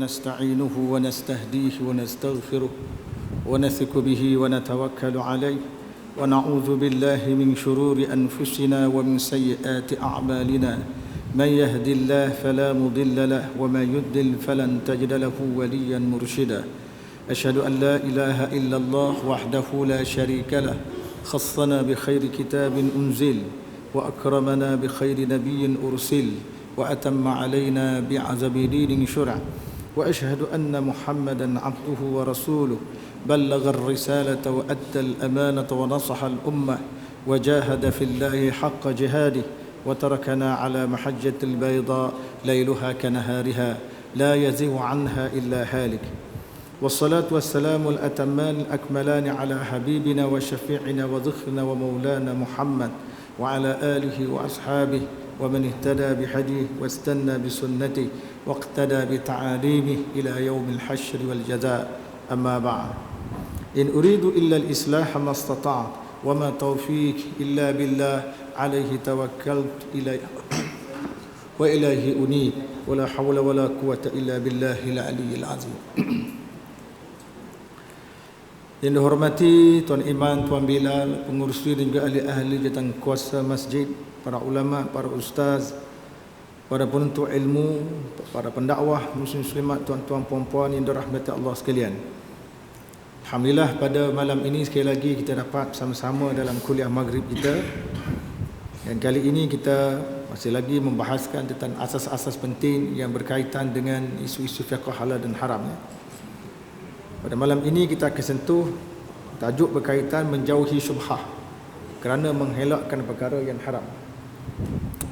ونستعينه ونستهديه ونستغفره ونثق به ونتوكل عليه ونعوذ بالله من شرور أنفسنا ومن سيئات أعمالنا من يهد الله فلا مضل له وما يضلل فلن تجد له وليا مرشدا أشهد أن لا إله إلا الله وحده لا شريك له خصنا بخير كتاب أنزل وأكرمنا بخير نبي أرسل وأتم علينا بعزب دين شرع وأشهد أن محمدا عبده ورسوله بلغ الرسالة وأدى الأمانة ونصح الأمة وجاهد في الله حق جهاده وتركنا على محجة البيضاء ليلها كنهارها لا يزيغ عنها إلا هالك والصلاة والسلام الأتمان الأكملان على حبيبنا وشفيعنا وذخرنا ومولانا محمد وعلى آله وأصحابه ومن اهتدى بهديه واستنى بسنته واقتدى بتعاليمه إلى يوم الحشر والجزاء أما بعد إن أريد إلا الإصلاح ما استطعت وما توفيق إلا بالله عليه توكلت وإليه أنيب ولا حول ولا قوة إلا بالله العلي العظيم. Yang dihormati Tuan Iman, Tuan Bilal, pengurusi dan juga ahli-ahli jawatan kuasa masjid, para ulama, para ustaz, para penuntut ilmu, para pendakwah, muslim-muslimat, tuan-tuan, puan-puan yang dirahmati Allah sekalian. Alhamdulillah pada malam ini sekali lagi kita dapat sama-sama dalam kuliah maghrib kita. Dan kali ini kita masih lagi membahaskan tentang asas-asas penting yang berkaitan dengan isu-isu fiqh halal dan haram. Pada malam ini kita akan sentuh tajuk berkaitan menjauhi syubhah kerana mengelakkan perkara yang haram.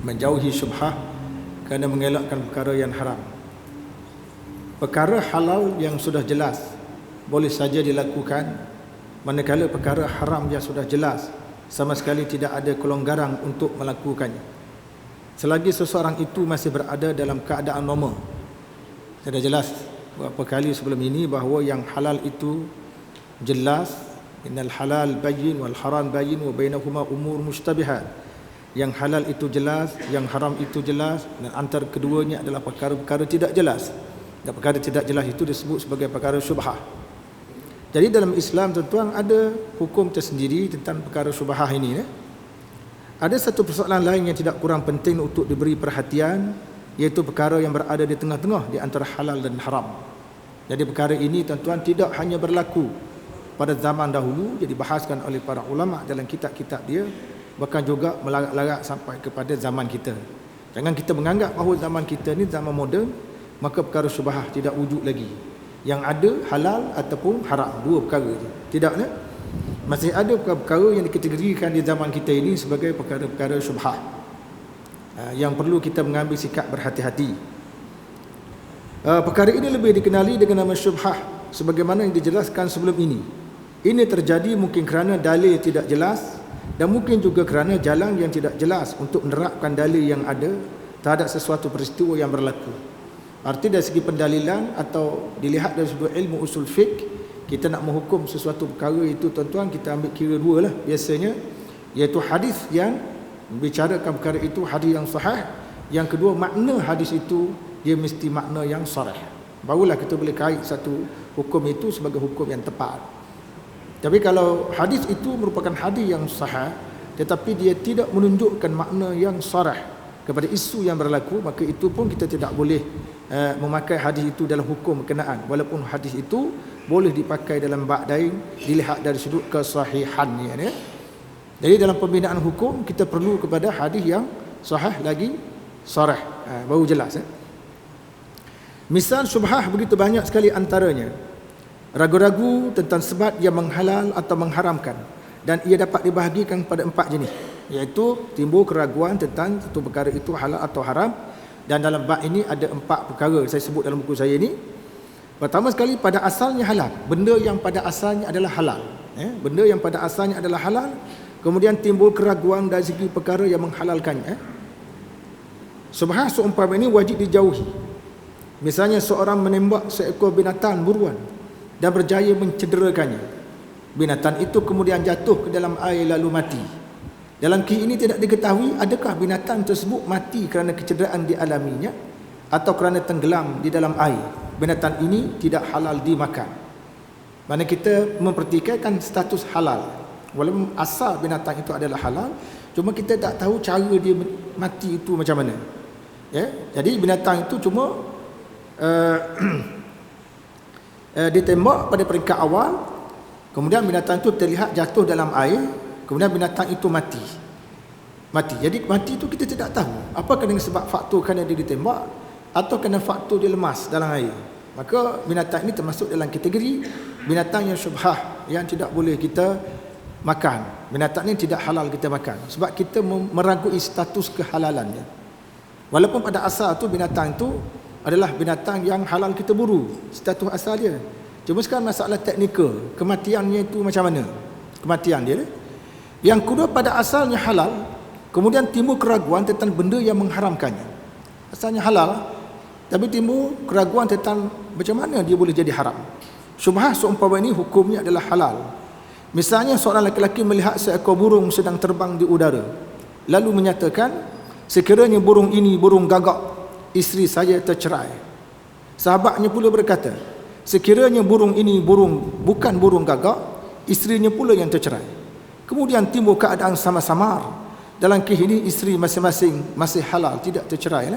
Menjauhi syubhah kerana mengelakkan perkara yang haram. Perkara halal yang sudah jelas boleh saja dilakukan, manakala perkara haram yang sudah jelas sama sekali tidak ada kelonggaran untuk melakukannya selagi seseorang itu masih berada dalam keadaan normal. Sudah jelas beberapa kali sebelum ini bahawa yang halal itu jelas, innal halal bayyin wal haram bayyin wa bainahuma umur mushtabihat. Yang halal itu jelas, yang haram itu jelas, dan antara keduanya adalah perkara-perkara tidak jelas. Dan perkara tidak jelas itu disebut sebagai perkara syubhah. Jadi dalam Islam tuan-tuan ada hukum tersendiri tentang perkara syubhah ini. Ada satu persoalan lain yang tidak kurang penting untuk diberi perhatian, iaitu perkara yang berada di tengah-tengah di antara halal dan haram. Jadi perkara ini tuan-tuan tidak hanya berlaku pada zaman dahulu, jadi dibahaskan oleh para ulama dalam kitab-kitab dia, bahkan juga melarat-larat sampai kepada zaman kita. Jangan kita menganggap bahawa zaman kita ni zaman moden, maka perkara syubhah tidak wujud lagi. Yang ada halal ataupun haram, dua perkara je. Tidak ne? Masih ada perkara yang dikategorikan di zaman kita ini sebagai perkara-perkara syubhah. Yang perlu kita mengambil sikap berhati-hati. Perkara ini lebih dikenali dengan nama syubhah sebagaimana yang dijelaskan sebelum ini. Ini terjadi mungkin kerana dalil tidak jelas dan mungkin juga kerana jalan yang tidak jelas untuk menerapkan dalil yang ada terhadap sesuatu peristiwa yang berlaku. Arti dari segi pendalilan atau dilihat dari sudut ilmu usul fiqh, kita nak menghukum sesuatu perkara itu tuan-tuan, kita ambil kira dua lah biasanya, iaitu hadis yang membicarakan perkara itu hadis yang sahih. Yang kedua, makna hadis itu dia mesti makna yang sarih. Barulah kita boleh kait satu hukum itu sebagai hukum yang tepat. Tapi kalau hadis itu merupakan hadis yang sahih tetapi dia tidak menunjukkan makna yang sarih kepada isu yang berlaku, maka itu pun kita tidak boleh memakai hadis itu dalam hukum berkenaan, walaupun hadis itu boleh dipakai dalam bab lain dilihat dari sudut kesahihannya ya. Jadi dalam pembinaan hukum kita perlu kepada hadis yang sahih lagi sarih, baru jelas ya. Misal syubhah begitu banyak sekali antaranya. Ragu-ragu tentang sebab yang menghalal atau mengharamkan, dan ia dapat dibahagikan pada 4 jenis, iaitu timbul keraguan tentang satu perkara itu halal atau haram. Dan dalam bab ini ada 4 perkara saya sebut dalam buku saya ini. Pertama sekali, pada asalnya halal, benda yang pada asalnya adalah halal, benda yang pada asalnya adalah halal, kemudian timbul keraguan dari segi perkara yang menghalalkannya. Syubhah seumpama ini wajib dijauhi. Misalnya seorang menembak seekor binatang buruan dan berjaya mencederakannya. Binatang itu kemudian jatuh ke dalam air lalu mati. Dalam kisah ini tidak diketahui adakah binatang tersebut mati kerana kecederaan dialaminya atau kerana tenggelam di dalam air. binatang ini tidak halal dimakan. Mana kita mempertikaikan status halal. Walaupun asal binatang itu adalah halal, cuma kita tak tahu cara dia mati itu macam mana. Ya, jadi binatang itu cuma ditembak pada peringkat awal, kemudian binatang itu terlihat jatuh dalam air, kemudian binatang itu mati. Jadi mati itu kita tidak tahu apakah dengan sebab faktor kerana dia ditembak atau kerana faktor dia lemas dalam air. Maka binatang ini termasuk dalam kategori binatang yang syubhah, yang tidak boleh kita makan. Binatang ini tidak halal kita makan sebab kita meragui status kehalalannya. Walaupun pada asal tu binatang itu adalah binatang yang halal kita buru, status asal dia. Cuma sekarang masalah teknikal, kematiannya itu macam mana? Kematian dia. Yang kedua, pada asalnya halal, kemudian timbul keraguan tentang benda yang mengharamkannya. Asalnya halal, tapi timbul keraguan tentang macam mana dia boleh jadi haram. Syubhah seumpama ini hukumnya adalah halal. Misalnya seorang lelaki melihat seekor burung sedang terbang di udara, lalu menyatakan, sekiranya burung ini burung gagak, isteri saya tercerai. Sahabatnya pula berkata, sekiranya burung ini bukan burung gagak, isterinya pula yang tercerai. Kemudian timbul keadaan sama-samar. Dalam kes ini isteri masing-masing masih halal, tidak tercerai.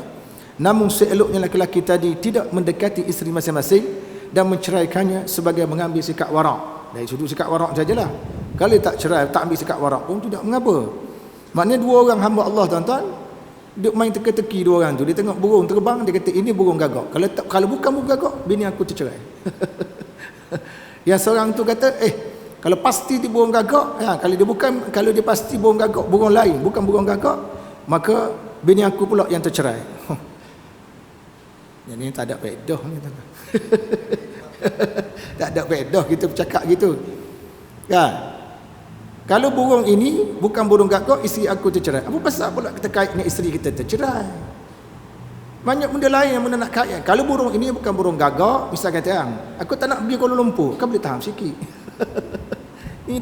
Namun seeloknya lelaki tadi tidak mendekati isteri masing-masing dan menceraikannya sebagai mengambil sikap warak. Dari sudut sikap warak sajalah. Kalau tak cerai, tak ambil sikap warak pun tidak mengapa. Maknanya dua orang hamba Allah, tuan-tuan, dia main teka-teki dua orang tu. Dia tengok burung terbang, dia kata ini burung gagak. Kalau bukan burung gagak, bini aku tercerai. Yang seorang tu kata, kalau pasti dia burung gagak, kalau dia pasti burung gagak, burung lain, bukan burung gagak, maka bini aku pula yang tercerai. Yang ni tak ada faedah ni, tuan-tuan. Tak ada faedah kita bercakap gitu. Kan? Kalau burung ini bukan burung gagak, isteri aku tercerai. Apa pasal pula kita kait dengan isteri kita tercerai? Banyak benda lain yang nak kait. Kalau burung ini bukan burung gagak, misal kata, aku tak nak pergi Kuala Lumpur, kau boleh tahan sikit.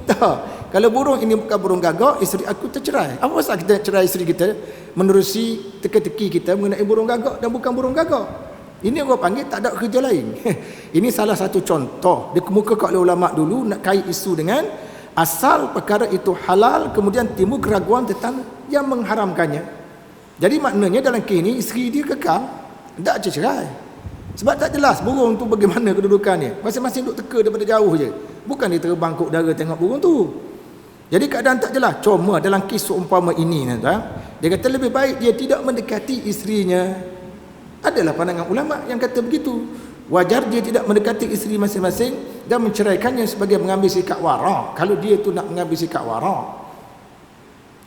Tak. Kalau burung ini bukan burung gagak, isteri aku tercerai. Apa pasal kita cerai isteri kita menerusi teka-teki kita mengenai burung gagak dan bukan burung gagak? Ini orang panggil tak ada kerja lain. Ini salah satu contoh dikemukakan oleh ulama dulu nak kait isu dengan asal perkara itu halal, kemudian timbul keraguan tentang yang mengharamkannya. Jadi maknanya dalam kes ini isteri dia kekal, tak cerai. Sebab tak jelas burung tu bagaimana kedudukannya. Masing-masing duk teka daripada jauh je. Bukan dia terbang ke udara tengok burung tu. Jadi keadaan tak jelas. Cuma dalam kes seumpama ini, dia kata lebih baik dia tidak mendekati isterinya. Adalah pandangan ulama yang kata begitu. Wajar dia tidak mendekati isteri masing-masing dan menceraikannya sebagai mengambil sikap warak. Kalau dia tu nak mengambil sikap warak,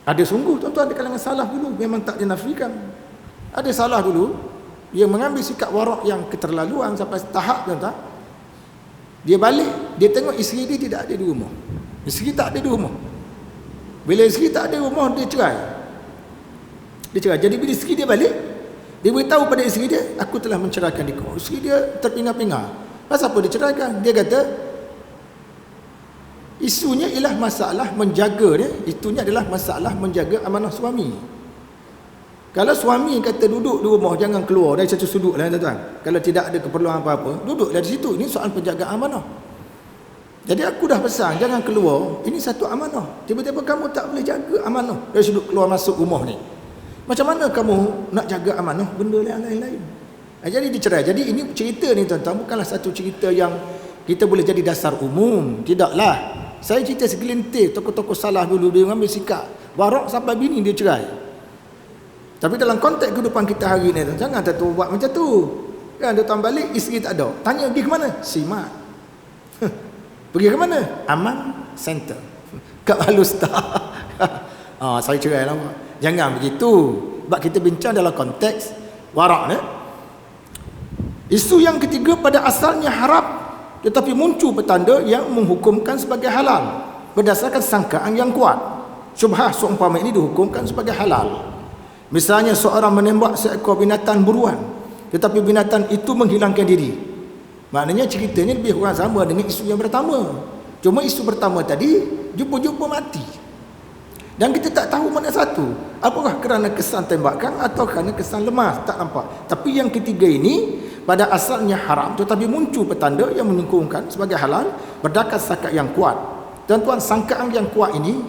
ada sungguh tuan-tuan di kalangan salaf dulu memang tak dinafikan. Ada salah dulu dia mengambil sikap warak yang keterlaluan sampai tahap tuan-tuan. Dia balik, dia tengok isteri dia tidak ada di rumah. Isteri tak ada di rumah. Bila isteri tak ada di rumah, dia cerai. Jadi bila isteri dia balik, dia beritahu pada isteri dia, aku telah menceraikan dia. Isteri dia terpinga-pinga. Pasal apa dia ceraikan? Dia kata, isunya ialah masalah menjaga dia. Itunya adalah masalah menjaga amanah suami. Kalau suami kata duduk di rumah, jangan keluar dari satu sudut lah, tuan-tuan. Kalau tidak ada keperluan apa-apa, duduk dari situ. Ini soal penjagaan amanah. Jadi aku dah pesan, jangan keluar. Ini satu amanah. Tiba-tiba kamu tak boleh jaga amanah dari sudut keluar masuk rumah ni. Macam mana kamu nak jaga amanah benda yang lain-lain? Jadi dicerai. Jadi ini cerita ni, tuan-tuan, bukanlah satu cerita yang kita boleh jadi dasar umum. Tidaklah. Saya cerita segelintir tokoh-tokoh salah dulu, dia mengambil sikap warak sampai bini dia cerai. Tapi dalam konteks kehidupan kita hari ni, jangan tu buat macam tu. Kan datang balik, isteri tak ada. Tanya pergi ke mana? Simat. Pergi ke mana? Aman Center. Kat Alustar. Saya cerai lah. Jangan begitu. Sebab kita bincang dalam konteks warak ni. Isu yang ketiga, pada asalnya haram, tetapi muncul petanda yang menghukumkan sebagai halal berdasarkan sangkaan yang kuat. Syubhah seumpama ini dihukumkan sebagai halal. Misalnya seorang menembak seekor binatang buruan, tetapi binatang itu menghilangkan diri. Maknanya ceritanya lebih kurang sama dengan isu yang pertama. Cuma isu pertama tadi jumpa-jumpa mati. Dan kita tak tahu mana satu. Apakah kerana kesan tembakan atau kerana kesan lemas, tak nampak. Tapi yang ketiga ini pada asalnya haram tetapi muncul petanda yang menyokongkan sebagai halal berdasarkan sangkaan yang kuat. Tuan-tuan, sangkaan yang kuat ini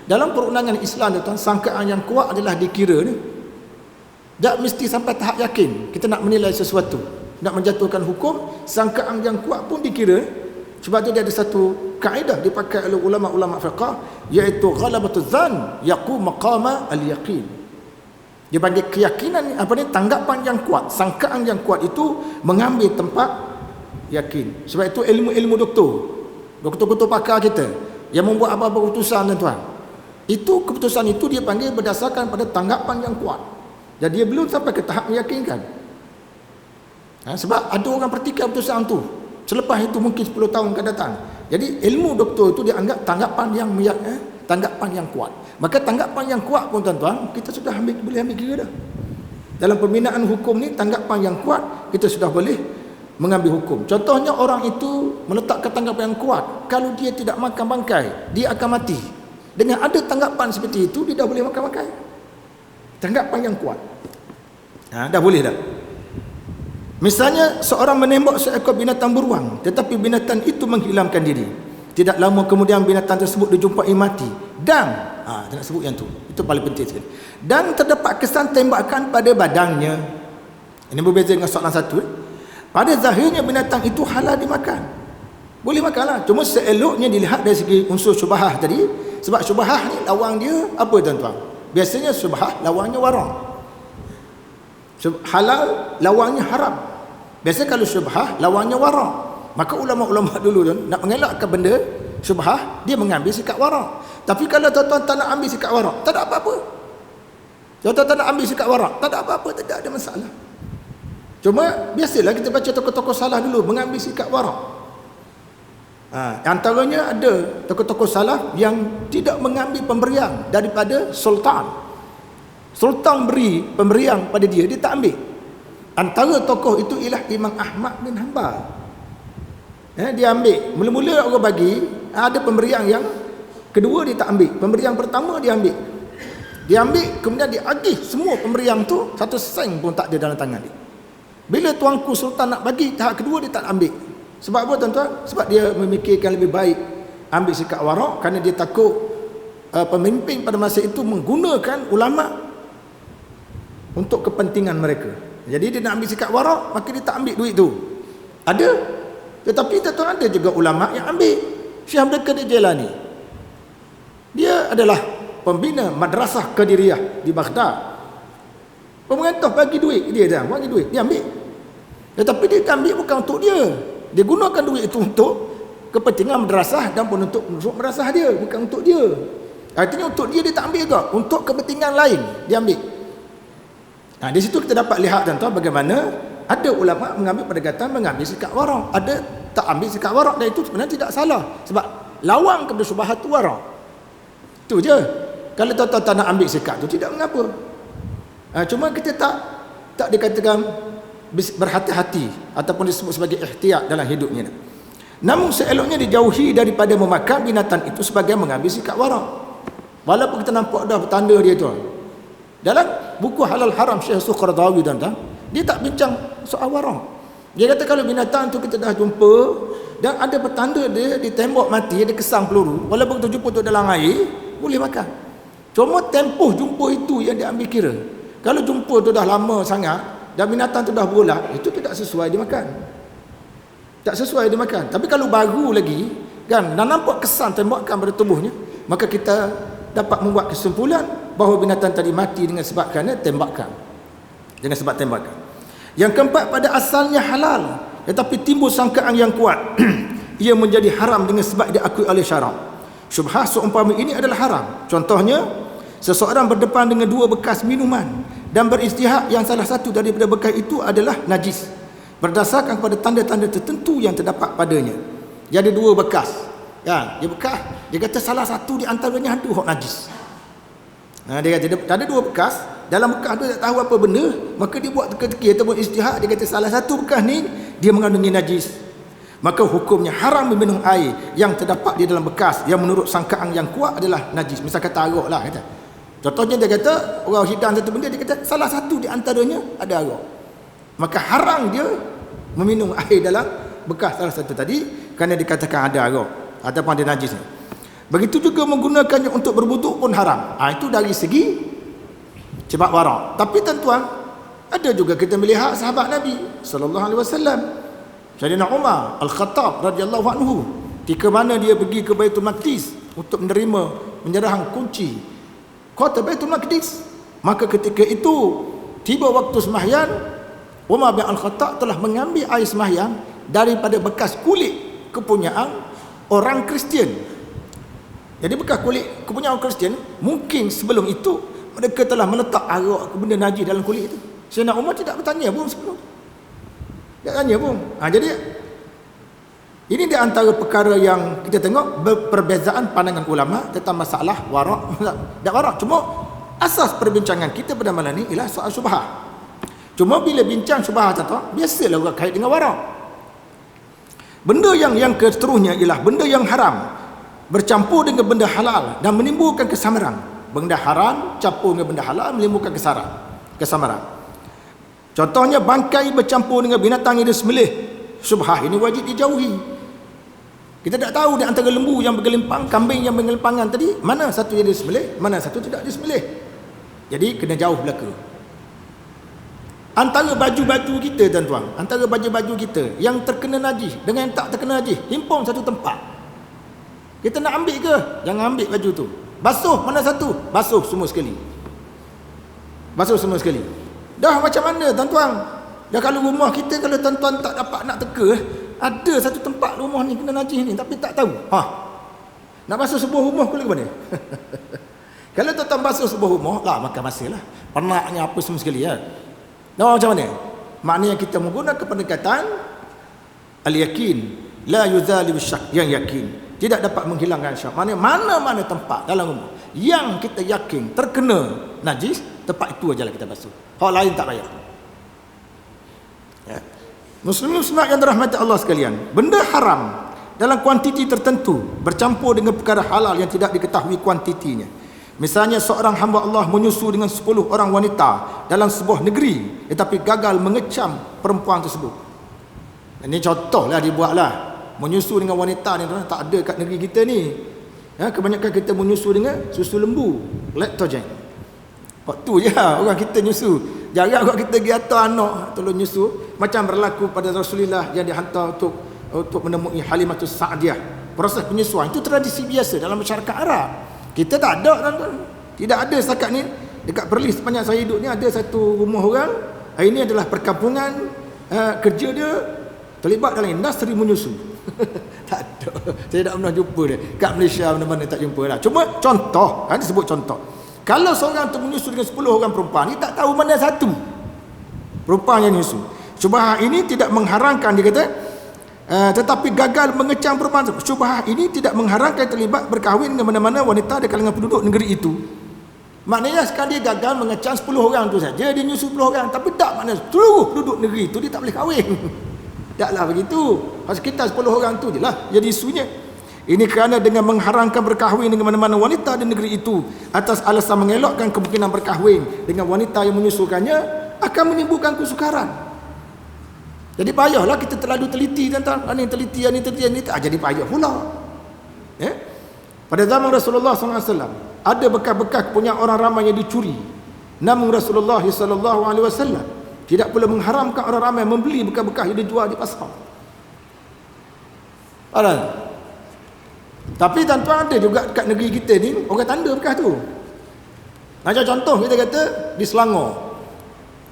dalam perundangan Islam, tuan, sangkaan yang kuat adalah dikira ni. Tak mesti sampai tahap yakin kita nak menilai sesuatu, nak menjatuhkan hukum. Sangkaan yang kuat pun dikira. Sebab tu dia ada satu kaedah dipakai oleh ulama-ulama fiqh, iaitu ghalabatuz zan yaqum maqama al-yaqin. Dia panggil keyakinan tanggapan yang kuat, sangkaan yang kuat itu mengambil tempat yakin. Sebab itu ilmu-ilmu doktor pakar kita yang membuat apa-apa keputusan, tuan-tuan, itu keputusan itu dia panggil berdasarkan pada tanggapan yang kuat. Jadi dia belum sampai ke tahap meyakinkan. Sebab ada orang pertikaian keputusan tu, selepas itu mungkin 10 tahun akan datang. Jadi ilmu doktor itu dianggap tanggapan yang kuat. Maka tanggapan yang kuat pun, tuan-tuan, kita sudah boleh ambil kira dah. Dalam pembinaan hukum ni, tanggapan yang kuat kita sudah boleh mengambil hukum. Contohnya, orang itu meletakkan tanggapan yang kuat, kalau dia tidak makan bangkai dia akan mati. Dengan ada tanggapan seperti itu, dia dah boleh makan bangkai. Tanggapan yang kuat, dah boleh dah. Misalnya seorang menembak seekor binatang beruang, tetapi binatang itu menghilangkan diri. Tidak lama kemudian binatang tersebut dijumpai mati dan tak nak sebut yang tu, itu paling penting sekali. Dan terdapat kesan tembakan pada badannya. Ini berbeza dengan soalan satu. Pada zahirnya binatang itu halal dimakan, boleh makanlah. Cuma seeloknya dilihat dari segi unsur syubhah tadi. Sebab syubhah ni lawan dia apa, tuan-tuan? Biasanya syubhah lawannya wara'. Halal lawannya haram. Biasa kalau syubhah lawannya wara'. Maka ulama-ulama dulu, tuan, nak mengelakkan benda syubhah, dia mengambil sikap wara'. Tapi kalau tuan-tuan tak nak ambil sikap wara', tak ada apa-apa. Tuan-tuan tak nak ambil sikap wara', tak ada apa-apa, tidak ada masalah. Cuma biasalah kita baca tokoh-tokoh salah dulu mengambil sikap wara'. Antaranya ada tokoh-tokoh salaf yang tidak mengambil pemberian daripada sultan. Sultan beri pemberian pada dia, dia tak ambil. Antara tokoh itu ialah Imam Ahmad bin Hanbal. Dia ambil. Mula-mula orang bagi, ada pemberian yang kedua dia tak ambil. Pemberian pertama dia ambil. Dia ambil, kemudian dia agih semua pemberian tu, 1 sen pun tak ada dalam tangan dia. Bila tuanku sultan nak bagi tahap kedua, dia tak ambil. Sebab apa, tuan-tuan? Sebab dia memikirkan lebih baik ambil sikap wara', kerana dia takut pemimpin pada masa itu menggunakan ulama untuk kepentingan mereka. Jadi dia nak ambil sikap wara', maka dia tak ambil duit tu. Ada, tetapi tuan-tuan, ada juga ulama yang ambil. Syekh Abdul Qadir Jailani, dia adalah pembina madrasah Qadiriyah di Baghdad. Pemerintah bagi duit, dia bagi duit, dia ambil. Tetapi dia ambil bukan untuk dia. Dia gunakan duit itu untuk kepentingan madrasah dan pun untuk madrasah dia, bukan untuk dia. Artinya untuk dia tak ambil juga, untuk kepentingan lain dia ambil. Di situ kita dapat lihat, tuan-tuan, bagaimana ada ulama mengambil pendekatan mengambil sikap wara', ada tak ambil sikap wara', dan itu sebenarnya tidak salah. Sebab lawan kepada syubhat tu wara'. Itu je. Kalau tuan-tuan tak nak ambil sikap tu, tidak mengapa. Cuma kita tak dikatakan berhati-hati ataupun disebut sebagai ihtiyat dalam hidupnya. Namun seeloknya dijauhi daripada memakan binatang itu sebagai mengambil sikap wara'. Walaupun kita nampak dah bertanda dia, tuan. Dalam buku Halal Haram Syekh Suqardawi, tuan, dia tak bincang soal wara'. Dia kata kalau binatang tu kita dah jumpa dan ada petanda dia ditembak mati, ada kesang peluru, walaupun kita jumpa tu dalam air, boleh makan. Cuma tempoh jumpa itu yang dia ambil kira. Kalau jumpa tu dah lama sangat dan binatang tu dah berulat, itu tidak sesuai dimakan. Tak sesuai dimakan. Tapi kalau baru lagi, kan, dan nampak kesan tembakan pada tubuhnya, maka kita dapat membuat kesimpulan bahawa binatang tadi mati dengan sebab kerana tembakan. Dengan sebab tembakan. Yang keempat, pada asalnya halal, tetapi timbul sangkaan yang kuat. Ia menjadi haram dengan sebab diakui oleh syarak. Syubhah seumpama ini adalah haram. Contohnya, seseorang berdepan dengan 2 bekas minuman dan beristihad yang salah satu daripada bekas itu adalah najis berdasarkan kepada tanda-tanda tertentu yang terdapat padanya. Dia ada 2 bekas, ya, dia bekas, dia kata salah satu di antaranya ada hak najis. Dia kata ada 2 bekas, dalam bekas tu tak tahu apa benda, maka dia buat teka-teki ataupun istihad, dia kata salah satu bekas ni dia mengandungi najis. Maka hukumnya haram meminum air yang terdapat di dalam bekas yang menurut sangkaan yang kuat adalah najis. Misal kata arak lah, kata. Contohnya dia kata orang hidang satu benda, dia kata salah satu di antaranya ada arak. maka haram dia meminum air dalam bekas salah satu tadi kerana dikatakan ada arak ataupun ada najis. Begitu juga menggunakannya untuk berwuduk pun haram. Itu dari segi sebab warak. Tapi tuan-tuan, ada juga kita melihat sahabat Nabi sallallahu alaihi wasallam, Sayyidina Umar Al-Khattab radhiyallahu anhu, ketika mana dia pergi ke Baitul Maqdis untuk menerima penyerahan kunci kota Baitul Maqdis, maka ketika itu tiba waktu sembahyang, Umar bin Al-Khattab telah mengambil air sembahyang daripada bekas kulit kepunyaan orang Kristian. Jadi bekas kulit kepunyaan orang Kristian, mungkin sebelum itu mereka telah meletak arak benda najis dalam kulit itu. Sayyidina Umar tidak bertanya pun sebelum. Tak tanya pun. Jadi ini di antara perkara yang kita tengok perbezaan pandangan ulama tentang masalah warak dan warak. Cuma asas perbincangan kita pada malam ini ialah soal syubhah. Cuma bila bincang syubhah tu, biasalah orang kait dengan warak. Benda yang seterusnya ialah benda yang haram bercampur dengan benda halal dan menimbulkan kesamaran. Benda haram campur dengan benda halal menimbulkan kesamaran. Contohnya bangkai bercampur dengan binatang yang disembelih. Syubhah ini wajib dijauhi. Kita tak tahu di antara lembu yang bergelimpang, kambing yang bergelimpangan tadi, mana satu yang disembelih, mana satu tidak disembelih. Jadi kena jauh belaka. Antara baju-baju kita tuan-tuan, antara baju-baju kita yang terkena najis dengan yang tak terkena najis, himpun satu tempat. Kita nak ambil ke? Jangan ambil baju tu. Basuh mana satu? Basuh semua sekali. Basuh semua sekali. Dah macam mana tuan-tuan? Dah kalau rumah kita, kalau tuan-tuan tak dapat nak teka, ada satu tempat rumah ni kena najis ni tapi tak tahu. Nak basuh sebuah rumah ke mana? Kalau tuan-tuan basuh sebuah rumah, maka masihlah. Pernahnya apa semua sekali ya. Dah macam mana? Maknanya kita menggunakan pendekatan al-yakin, la yuzali bisyak, yang yakin. Tidak dapat menghilangkan syak. Maknanya mana-mana tempat dalam rumah yang kita yakin terkena najis, tempat itu ajalah kita basuh. Hal lain tak payah. Ya. Muslim-muslimat yang dirahmati Allah sekalian, benda haram dalam kuantiti tertentu bercampur dengan perkara halal yang tidak diketahui kuantitinya. Misalnya seorang hamba Allah menyusu dengan 10 orang wanita dalam sebuah negeri tetapi gagal mengecam perempuan tersebut. Ini contohlah dibuatlah. Menyusu dengan wanita ni tak ada kat negeri kita ni. Ya, kebanyakan kita menyusu dengan susu lembu, lactogen. Waktu je orang kita nyusu. Jarang orang kita pergi hantar anak tolong nyusu. Macam berlaku pada Rasulullah yang dihantar untuk menemui Halimatus Sa'diyah. Proses penyusuan itu tradisi biasa dalam masyarakat Arab. Kita tak ada tuan-tuan. Tidak ada setakat ni. Dekat Perlis sepanjang saya hidup ni ada satu rumah orang. Ini adalah perkampungan, kerja dia terlibat dalam industri menyusu. Tak ada. Saya tak pernah jumpa dia. Kat Malaysia mana-mana tak jumpa lah. Cuma contoh, kan disebut contoh. Kalau seorang tu menyusu dengan 10 orang perempuan ni, tak tahu mana satu perempuan yang menyusu. Syubhah ini tidak mengharamkan, dia kata, tetapi gagal mengecam perempuan. Syubhah ini tidak mengharamkan terlibat berkahwin dengan mana-mana wanita di kalangan penduduk negeri itu. Maknanya sekarang dia gagal mengecam 10 orang tu saja, dia menyusu 10 orang. Tapi tak maknanya seluruh penduduk negeri itu dia tak boleh kahwin. Taklah begitu. Sekitar 10 orang tu je lah jadi isunya. Ini kerana dengan mengharamkan berkahwin dengan mana-mana wanita di negeri itu atas alasan mengelakkan kemungkinan berkahwin dengan wanita yang menyusukannya akan menimbulkan kesukaran. Jadi payahlah kita terlalu teliti tentang ini teliti. Jadi payah pula. Pada zaman Rasulullah SAW ada bekas-bekas punya orang ramai yang dicuri. Namun Rasulullah SAW tidak pula mengharamkan orang ramai membeli bekas-bekas yang dijual di pasar. Tapi tuan-tuan ada juga kat negeri kita ni orang tanda bekas tu. Macam contoh kita kata di Selangor.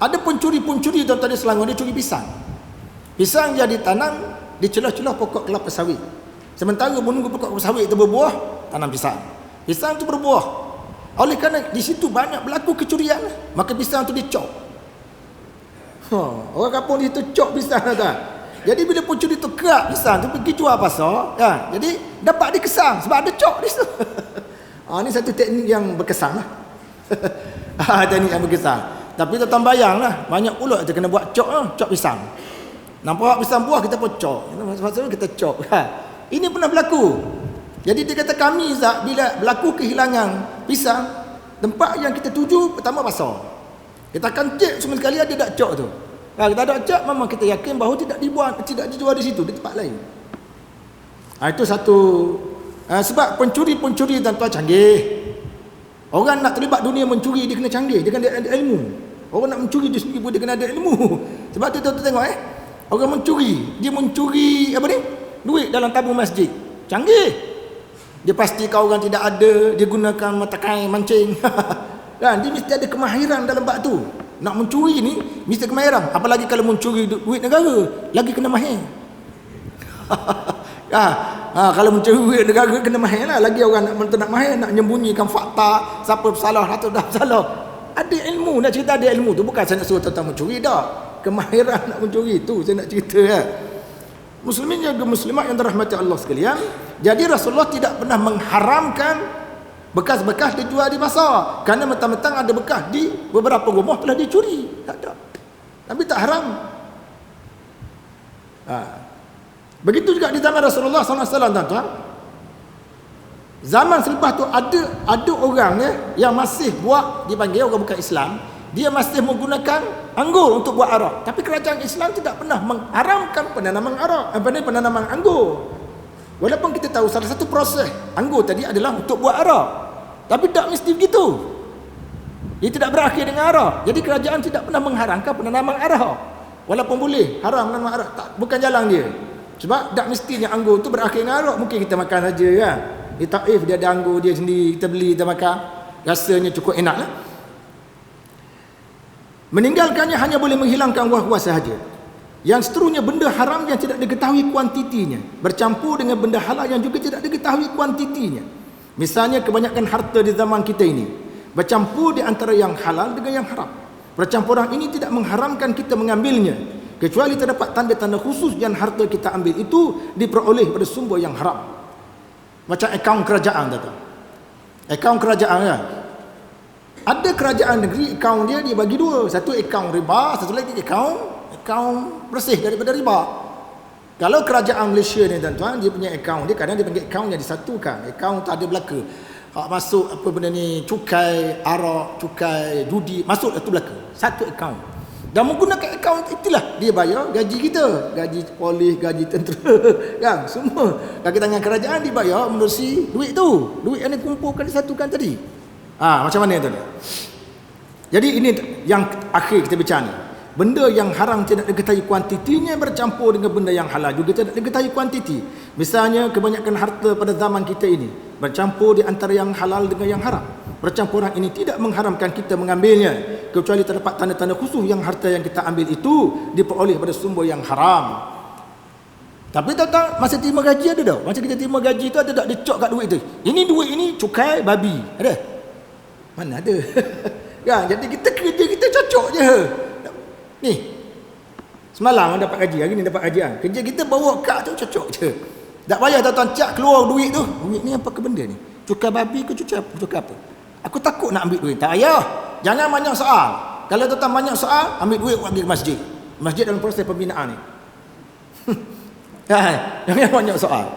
Ada pencuri-pencuri tuan-tuan di Selangor, dia curi pisang. Pisang dia ditanam di celah-celah pokok kelapa sawit. Sementara menunggu pokok kelapa sawit itu berbuah, tanam pisang. Pisang itu berbuah. Oleh kerana di situ banyak berlaku kecurian, maka pisang itu dicop. Orang kampung di situ cop pisang tak? Jadi bila pencuri tu kerak pisang tu pergi jual pasar, ya. Jadi dapat dikesang sebab ada cok di situ. Ini satu teknik yang berkesan lah. Teknik yang berkesan. Tapi tuan-tuan bayanglah, banyak pula kita kena buat cok pisang. Nampak pisang buah kita pun cok. Maksudnya kita cok. Ini pernah berlaku. Jadi dia kata kami Zak, bila berlaku kehilangan pisang, tempat yang kita tuju pertama pasar. Kita akan cek semua sekali ada tak cok tu. Kita ada acak, memang kita yakin bahawa tidak dijual di situ, di tempat lain. Itu satu. Sebab pencuri-pencuri tuan-tuan canggih. Orang nak terlibat dunia mencuri, dia kena canggih, dia kena ada ilmu. Orang nak mencuri dia sendiri pun dia kena ada ilmu. Sebab tu tuan-tuan tengok orang mencuri, dia mencuri apa ni? Duit dalam tabung masjid. Canggih. Dia pastikan orang tidak ada, dia gunakan mata kain mancing. Kan, dia mesti ada kemahiran dalam bab tu. Nak mencuri ni mesti kemahiran. Apalagi kalau mencuri duit negara, lagi kena mahir. Kalau mencuri duit negara kena mahir lah. Lagi orang nak mahir, nak menyembunyikan fakta, siapa bersalah atau dah bersalah. Ada ilmu, nak cerita ada ilmu tu. Bukan saya nak suruh tuan-tuan mencuri dah. Kemahiran nak mencuri tu saya nak cerita Muslimin juga muslimat yang dirahmati Allah sekalian. Jadi Rasulullah tidak pernah mengharamkan bekas-bekas dijual di pasar, kerana mentang-mentang ada bekas di beberapa rumah telah dicuri. Tak ada. Tapi tak haram. Begitu juga di zaman Rasulullah SAW, tuan-tuan. Zaman selepas tu ada orang yang masih buat, dipanggil orang bukan Islam, dia masih menggunakan anggur untuk buat arak. Tapi kerajaan Islam tidak pernah mengharamkan penanaman arak, penanaman anggur. Walaupun kita tahu salah satu proses anggur tadi adalah untuk buat arak, tapi tak mesti begitu. Dia tidak berakhir dengan arak. Jadi kerajaan tidak pernah mengharamkan penanaman arak. Walaupun boleh haram penanaman arak, tak, bukan jalan dia. Sebab tak mestinya anggur tu berakhir dengan arak. Mungkin kita makan saja kan. Di Taif dia ada anggur dia sendiri, kita beli, kita makan, rasanya cukup enak lah. Meninggalkannya hanya boleh menghilangkan was-was sahaja. Yang seterusnya benda haram yang tidak diketahui kuantitinya bercampur dengan benda halal yang juga tidak diketahui kuantitinya. Misalnya kebanyakan harta di zaman kita ini bercampur di antara yang halal dengan yang haram. Percampuran ini tidak mengharamkan kita mengambilnya, kecuali terdapat tanda-tanda khusus yang harta kita ambil itu diperoleh pada sumber yang haram. Macam akaun kerajaan tadi. Akaun kerajaan ya. Ada kerajaan negeri, akaun dia bagi dua. Satu akaun riba, satu lagi akaun bersih daripada riba. Kalau kerajaan Malaysia ni tuan-tuan, dia punya akaun dia, kadang dia panggil akaun yang disatukan. Akaun tak ada belaka. Masuk apa benda ni, cukai arak, cukai judi, masuk itu belaka. Satu akaun. Dan menggunakan akaun itulah dia bayar gaji kita, gaji polis, gaji tentera, kan? Semua kaki tangan kerajaan dibayar menerusi duit tu. Duit yang dikumpulkan disatukan tadi. Macam mana tu? Jadi ini yang akhir kita bincang ni. Benda yang haram tidak diketahui kuantitinya bercampur dengan benda yang halal juga tidak diketahui kuantiti. Misalnya kebanyakan harta pada zaman kita ini bercampur di antara yang halal dengan yang haram. Percampuran ini tidak mengharamkan kita mengambilnya, kecuali terdapat tanda-tanda khusus yang harta yang kita ambil itu diperoleh pada sumber yang haram. Tapi tak masa terima gaji ada tak? Masa kita terima gaji tu ada tak dicok kat duit tu? Ini duit ini cukai babi. Ada? Mana ada? Kan? Jadi kita kerja kita cocok je. Ni. Semalam dapat gaji, hari ni dapat gaji kan. Kerja kita bawa kad tu cocok je. Tak payah tuan-tuan cak keluar duit tu. Duit ni apa ke benda ni? Cukai babi ke cukai apa? Aku takut nak ambil duit. Tak payah. Jangan banyak soal. Kalau tuan-tuan banyak soal, ambil duit pergi ke masjid. Masjid dalam proses pembinaan ni. Jangan banyak soal.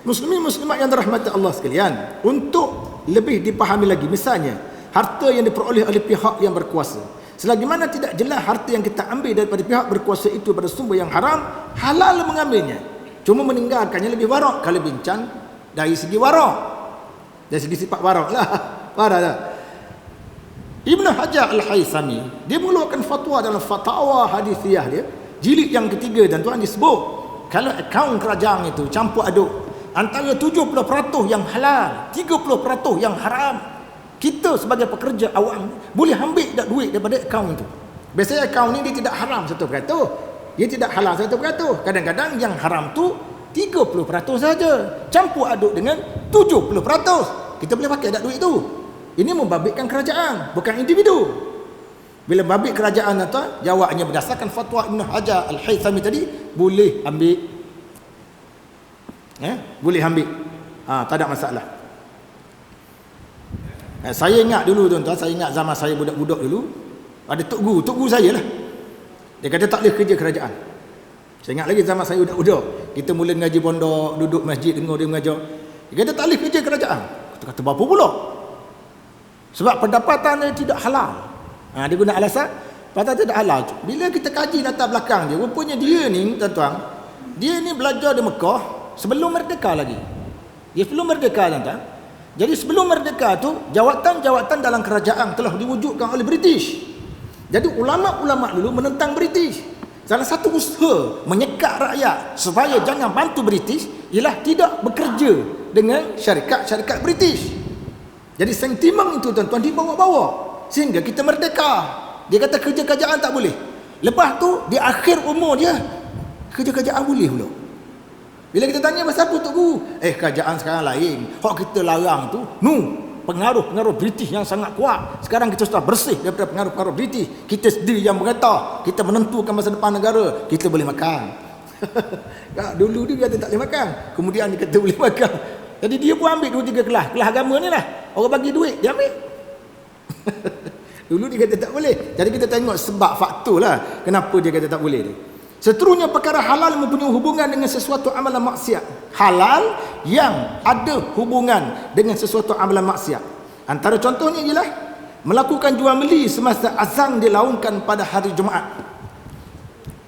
Muslimin muslimat yang dirahmati Allah sekalian, untuk lebih dipahami lagi, misalnya harta yang diperoleh oleh pihak yang berkuasa, selagi mana tidak jelas harta yang kita ambil daripada pihak berkuasa itu pada sumber yang haram, halal mengambilnya. Cuma meninggalkannya lebih warak. Kalau bincang dari segi warak, dari segi sifat warak lah. Warak lah. Ibn Hajar Al-Haythami dia mengeluarkan fatwa dalam fatwa hadithiyah dia jilid yang ketiga dan tuan disebut, kalau akaun kerajaan itu campur aduk antara 70% yang halal, 30% yang haram, kita sebagai pekerja awam boleh ambil tak duit daripada akaun itu. Biasanya akaun ni dia tidak haram 1%, dia tidak halal 1%. Kadang-kadang yang haram tu 30% saja, campur aduk dengan 70%. Kita boleh pakai tak duit tu? Ini membabitkan kerajaan, bukan individu. Bila babit kerajaan tuan, jawabnya berdasarkan fatwa Ibn Hajar Al-Haythami tadi, boleh ambil. Boleh ambil. Tak ada masalah. Saya ingat dulu tuan-tuan, saya ingat zaman saya budak-budak dulu, ada tok guru saya lah. Dia kata tak boleh kerja kerajaan. Saya ingat lagi zaman saya budak-budak, kita mula ngaji pondok, duduk masjid dengar dia mengajar. Dia kata tak boleh kerja kerajaan. Kata berapa pula? Sebab pendapatannya tidak halal. Dia guna alasan Patah tidak halal. Bila kita kaji latar belakang dia, rupanya dia ni tuan-tuan, dia ni belajar di Mekah sebelum merdeka lagi. Dia sebelum merdeka tuan-tuan. Jadi sebelum merdeka tu, jawatan-jawatan dalam kerajaan telah diwujudkan oleh British. Jadi ulama-ulama dulu menentang British. Salah satu usaha menyekat rakyat supaya jangan bantu British ialah tidak bekerja dengan syarikat-syarikat British. Jadi sentimen itu tuan-tuan dibawa-bawa sehingga kita merdeka. Dia kata kerja-kerjaan tak boleh. Lepas tu di akhir umur dia kerja-kerjaan boleh pula. Bila kita tanya pasal apa tu guru? Kerajaan sekarang lain. Hak kita larang tu, pengaruh-pengaruh British yang sangat kuat. Sekarang kita sudah bersih daripada pengaruh-pengaruh British. Kita sendiri yang berkata, kita menentukan masa depan negara, kita boleh makan. Dulu dia kata tak boleh makan, kemudian dia kata boleh makan. Jadi dia pun ambil 2-3 kelas. Kelas agama ni lah, orang bagi duit, dia ambil. Dulu dia kata tak boleh. Jadi kita tengok sebab faktor lah kenapa dia kata tak boleh tu. Seterusnya perkara halal mempunyai hubungan dengan sesuatu amalan maksiat. Halal yang ada hubungan dengan sesuatu amalan maksiat. Antara contohnya ialah melakukan jual beli semasa azan dilaungkan pada hari Jumaat.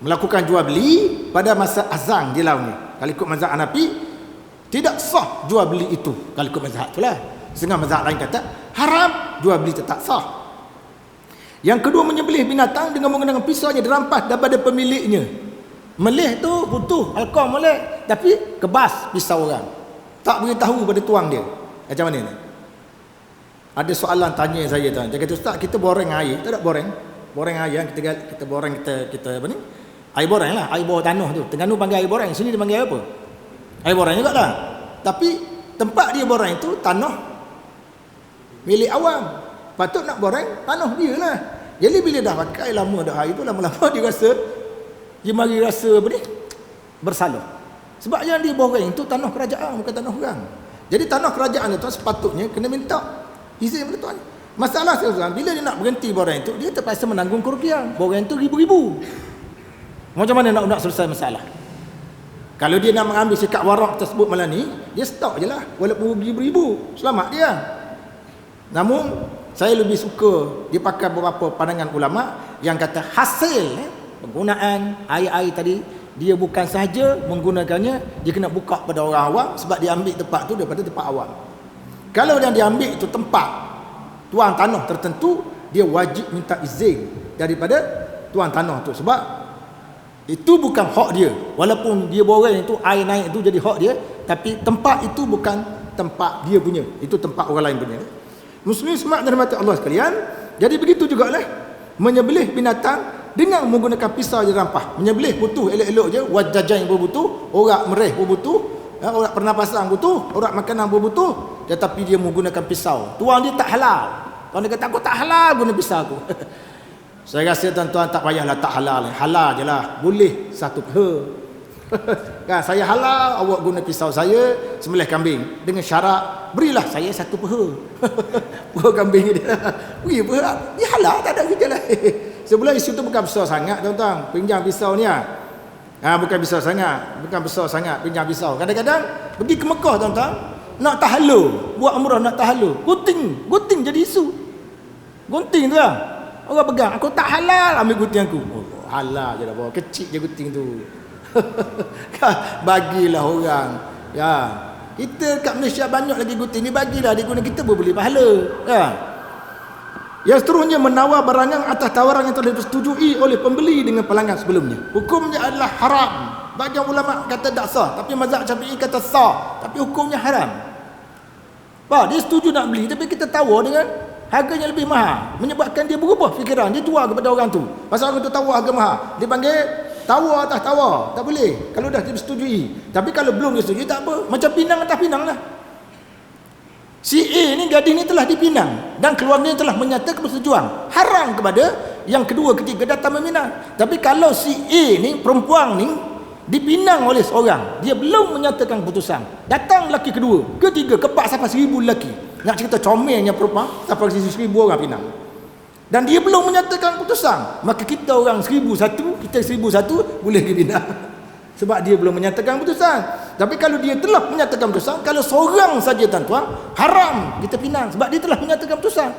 Melakukan jual beli pada masa azan dilaungi. Kalau ikut mazhab Hanafi, tidak sah jual beli itu. Kalau ikut mazhab itulah. Setengah mazhab lain kata haram, jual beli tetap sah. Yang kedua, menyembelih binatang dengan menggunakan pisau yang dirampas daripada pemiliknya. Melih tu butuh alkohol molek, tapi kebas pisau orang. Tak beritahu pada tuang dia. Macam mana ni? Ada soalan tanya saya tuan. Dia kata, "Ustaz, kita boreng air." Tak ada boreng. Boreng air kita boreng kita apa ni? Air boreng lah, air bawah tanah tu. Terengganu panggil air boreng, sini dia panggil apa? Air boreng juga lah. Tapi tempat dia boreng tu tanah milik awam. Patut nak boreng tanah dia lah. Jadi bila dah pakai lama dah air tu, lama-lama dia mari rasa apa ni? Bersalah. Sebab yang dia boreng tu tanah kerajaan, bukan tanah orang. Jadi tanah kerajaan tu sepatutnya kena minta izin pada tuan. Masalah sekarang, bila dia nak berhenti boreng tu, dia terpaksa menanggung kerugian. Boreng tu ribu-ribu. Macam mana nak selesai masalah? Kalau dia nak mengambil sikap warak tersebut malam ni, dia stop je lah. Walaupun rugi beribu, selamat dia. Namun saya lebih suka dia pakai beberapa pandangan ulama yang kata hasil penggunaan air-air tadi, dia bukan sahaja menggunakannya, dia kena buka pada orang awam sebab dia ambil tempat tu daripada tempat awam. Kalau yang dia ambil itu tempat tuan tanah tertentu, dia wajib minta izin daripada tuan tanah tu sebab itu bukan hak dia. Walaupun dia boreng itu air naik itu jadi hak dia, tapi tempat itu bukan tempat dia punya, itu tempat orang lain punya. Muslim semak dan rahmati Allah sekalian. Jadi begitu jugalah menyembelih binatang dengan menggunakan pisau yang rampah. Menyembelih butuh elok-elok je, wajajan pun butuh, orak mereh pun butuh, orak pernafasan butuh, orak makanan pun butuh, tetapi dia menggunakan pisau. Tuan dia tak halal. Tuan dia kata aku tak halal guna pisau aku. Saya rasa tuan-tuan tak payahlah tak halal. Halal je lah. Boleh satu peha. Kan, saya halal, awak guna pisau saya sembelih kambing dengan syarat berilah saya satu peha. Peha kambing dia. Wih, peha. Dia halal, tak ada kerja lain. Sebelah isu tu bukan besar sangat tuan-tuan. Pinjam pisau ni bukan besar sangat. Bukan besar sangat pinjam pisau. Kadang-kadang pergi ke Mekah tuan-tuan, nak tahalul, buat umrah nak tahalul. Gunting jadi isu. Gunting tu lah. Orang pegang, aku tak halal ambil gunting aku. Oh, halal je dah bawa. Kecil je gunting tu. Bagilah orang. Ya. Kita kat Malaysia banyak lagi gunting ni, bagilah dia guna, kita pun boleh pahala. Ya. Yang seterusnya menawar barang yang atas tawaran yang telah disetujui oleh pembeli dengan pelanggan sebelumnya. Hukumnya adalah haram. Bagian ulama kata tak sah, tapi mazhab Syafi'i kata sah, tapi hukumnya haram. Dia setuju nak beli, tapi kita tawar dengan harganya lebih mahal, menyebabkan dia berubah fikiran, dia jual kepada orang tu. Pasal orang tu tawar harga mahal, dia panggil tawar atas tawar. Tak boleh kalau dah disetujui. Tapi kalau belum disetujui tak apa, macam pinang atas pinang lah. Si A ni, gadis ni telah dipinang dan keluarganya telah menyatakan persetujuan, haram kepada yang kedua ketiga datang meminang. Tapi kalau si A ni, perempuan ni dipinang oleh seorang, dia belum menyatakan keputusan, datang lelaki kedua, ketiga, keempat sampai 1000 lelaki, nak cerita comelnya perempuan sampai 1000 orang pinang, dan dia belum menyatakan keputusan, maka kita orang 1001, kita 1001 boleh dipinang sebab dia belum menyatakan keputusan. Tapi kalau dia telah menyatakan keputusan, kalau seorang saja tuan-tuan, haram kita pinang sebab dia telah menyatakan keputusan.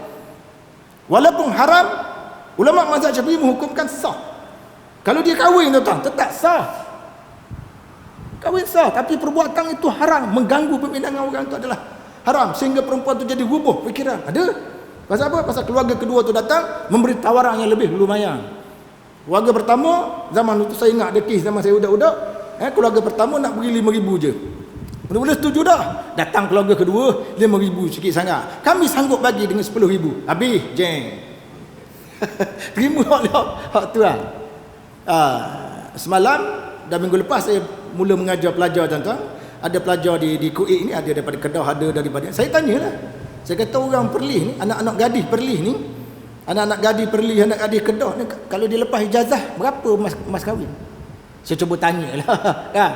Walaupun haram, Ulama mazhab Syafi'i menghukumkan sah. Kalau dia kahwin tuan, tetap sah. Kahwin sah, tapi perbuatan itu haram, mengganggu pembinaan orang itu adalah haram, sehingga perempuan itu jadi gubuh fikiran. Ada. Pasal apa? Pasal keluarga kedua tu datang memberi tawaran yang lebih lumayan. Keluarga pertama, zaman itu saya ingat ada kes zaman saya budak-budak, keluarga pertama nak beri 5,000 je. Mula-mula setuju dah. Datang keluarga kedua 5,000 sikit sangat. Kami sanggup bagi dengan 10,000. Habis jeng. Terima hak tu lah. Semalam dan minggu lepas saya mula mengajar pelajar tuan-tuan. Ada pelajar di Kuwait ni, ada daripada Kedah, ada daripada. Saya tanyalah. Saya kata orang Perlis ni, anak-anak gadis Perlis ni, anak-anak gadis Perlis, anak gadis Kedah ni, kalau dia lepas ijazah berapa mas kahwin? Saya cuba tanyalah. Kan?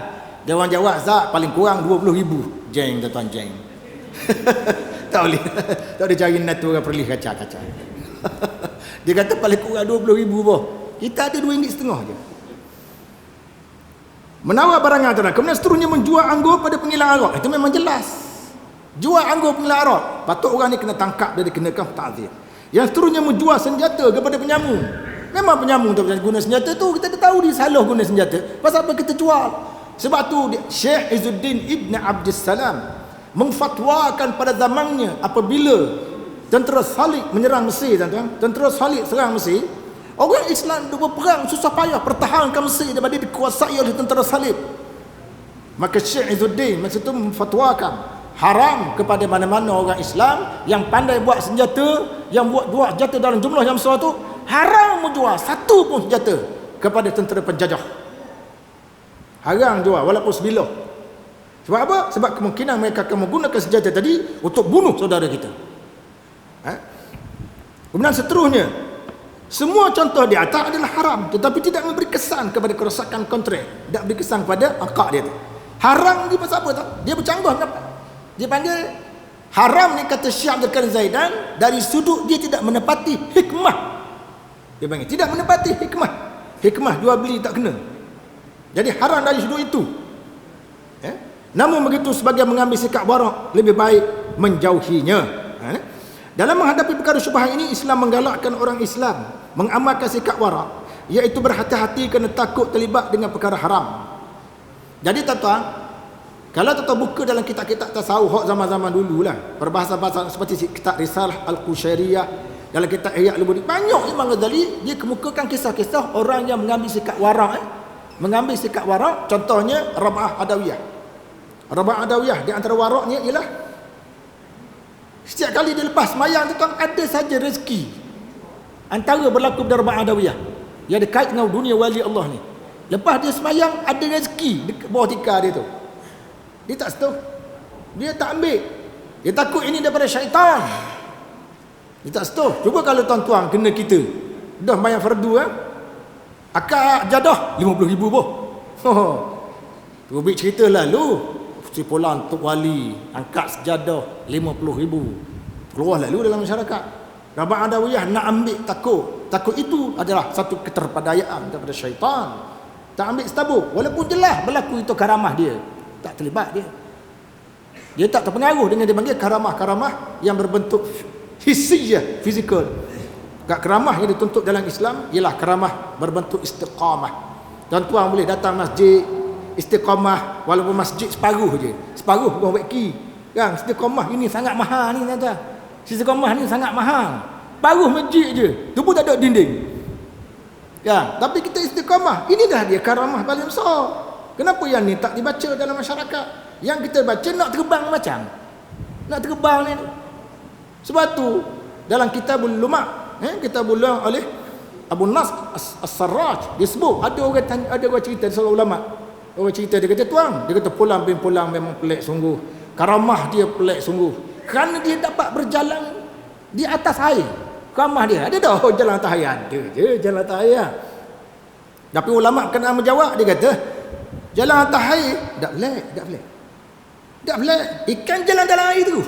Dia orang jawab, Zak, paling kurang 20,000. Jeng tuan-tuan, jeng. Tak boleh. Tak boleh cari natu orang Perlis kacau-kacau. Dia kata paling kurang 20,000 boh. Kita ada RM2.50 je. Menawar barangan tuan. Kemudian seterusnya menjual anggur pada penghilang arak. Itu memang jelas. Jual anggur penghilang arak. Patut orang ni kena tangkap dan dikenakan ta'zir. Yang seterusnya menjual senjata kepada penyamu. Memang penyamu tu guna senjata tu, kita dah tahu dia salah guna senjata. Pasal apa kita jual? Sebab tu Syekh Izzuddin Ibn Abdussalam memfatwakan pada zamannya apabila tentera Salib menyerang Mesir tuan-tuan. Tentera Salib serang Mesir. Orang Islam dia berperang susah payah pertahankan Mesir daripada dikuasai oleh tentera Salib. Maka Syekh Izzuddin masa itu memfatwakan haram kepada mana-mana orang Islam yang pandai buat senjata, yang buat senjata dalam jumlah yang besar tu, haram menjual satu pun senjata kepada tentera penjajah. Haram jual walaupun sebilah. Sebab apa? Sebab kemungkinan mereka akan menggunakan senjata tadi untuk bunuh saudara kita. Kemudian seterusnya, semua contoh di atas adalah haram, tetapi tidak memberi kesan kepada kerosakan kontrak, tidak beri kesan kepada akad dia tu. Haram ni pasal apa tak? Dia bercanggah kenapa? Dia panggil haram ni, kata Syekh Abdul Karim Zaidan, dari sudut dia tidak menepati hikmah. Dia panggil tidak menepati hikmah. Hikmah jual beli tak kena. Jadi haram dari sudut itu. Namun begitu sebagai mengambil sikap warak, lebih baik menjauhinya. Dalam menghadapi perkara syubhat ini, Islam menggalakkan orang Islam mengamalkan sikap warak, iaitu berhati-hati kerana takut terlibat dengan perkara haram. Jadi tuan-tuan, kalau tuan-tuan buka dalam kitab-kitab tasawuf zaman-zaman dululah, perbahasan-bahasan seperti kitab Risalah Al-Qushairiyah, dalam kitab Ihya Ulumuddin, banyak Imam Ghazali dia kemukakan kisah-kisah orang yang mengambil sikap warak. Mengambil sikap warak, contohnya Rab'ah Adawiyah. Rab'ah Adawiyah di antara waraknya ialah setiap kali dia lepas semayang tu tuan, ada saja rezeki antara berlaku dari Rab'ah Adawiyah yang dekat dengan dunia wali Allah ni. Lepas dia semayang, ada rezeki di bawah tikar dia tu. Dia tak setuh, dia tak ambil, dia takut ini daripada syaitan. Dia tak setuh. Cuba kalau tuan-tuan kena kita dah semayang fardu akad jadah 50,000 boh. Tu bik cerita lalu Sipulan Tok Wali angkat sejadah 50,000. Keluar lalu dalam masyarakat. Rab'ah Adawiyah nak ambil takut itu adalah satu keterpadayaan daripada syaitan. Tak ambil setabuk, walaupun jelas berlaku itu karamah dia, tak terlibat dia. Dia tak terpengaruh dengan dia panggil karamah-karamah yang berbentuk hissiyah, fizikal. Karamah yang dituntut dalam Islam ialah karamah berbentuk istiqamah. Tuan-tuan boleh datang masjid istiqamah walaupun masjid separuh je, separuh bukan weki kan. Istiqamah ini sangat mahal ni tuan-tuan. Istiqamah ni sangat mahal, paruh masjid je, tu pun tak ada dinding kan. Tapi kita istiqamah, ini dah dia karamah paling besar. Kenapa yang ni tak dibaca dalam masyarakat? Yang kita baca nak terbang macam nak terbang ni. Sebab tu dalam Kitabul Luma', Kitabul Luma' oleh Abu Nasr As-Sarraj, dia sebut ada orang cerita, seorang ulama. Orang cerita, dia kata tuan, dia kata pulang bin pulang memang pelik sungguh. Karamah dia pelik sungguh. Kerana dia dapat berjalan di atas air. Karamah dia, ada dah jalan atas air. Ada je jalan atas air. Tapi ulama kena menjawab, dia kata jalan atas air tak pelik, tak pelik. Tak pelik. Ikan jalan dalam air tu.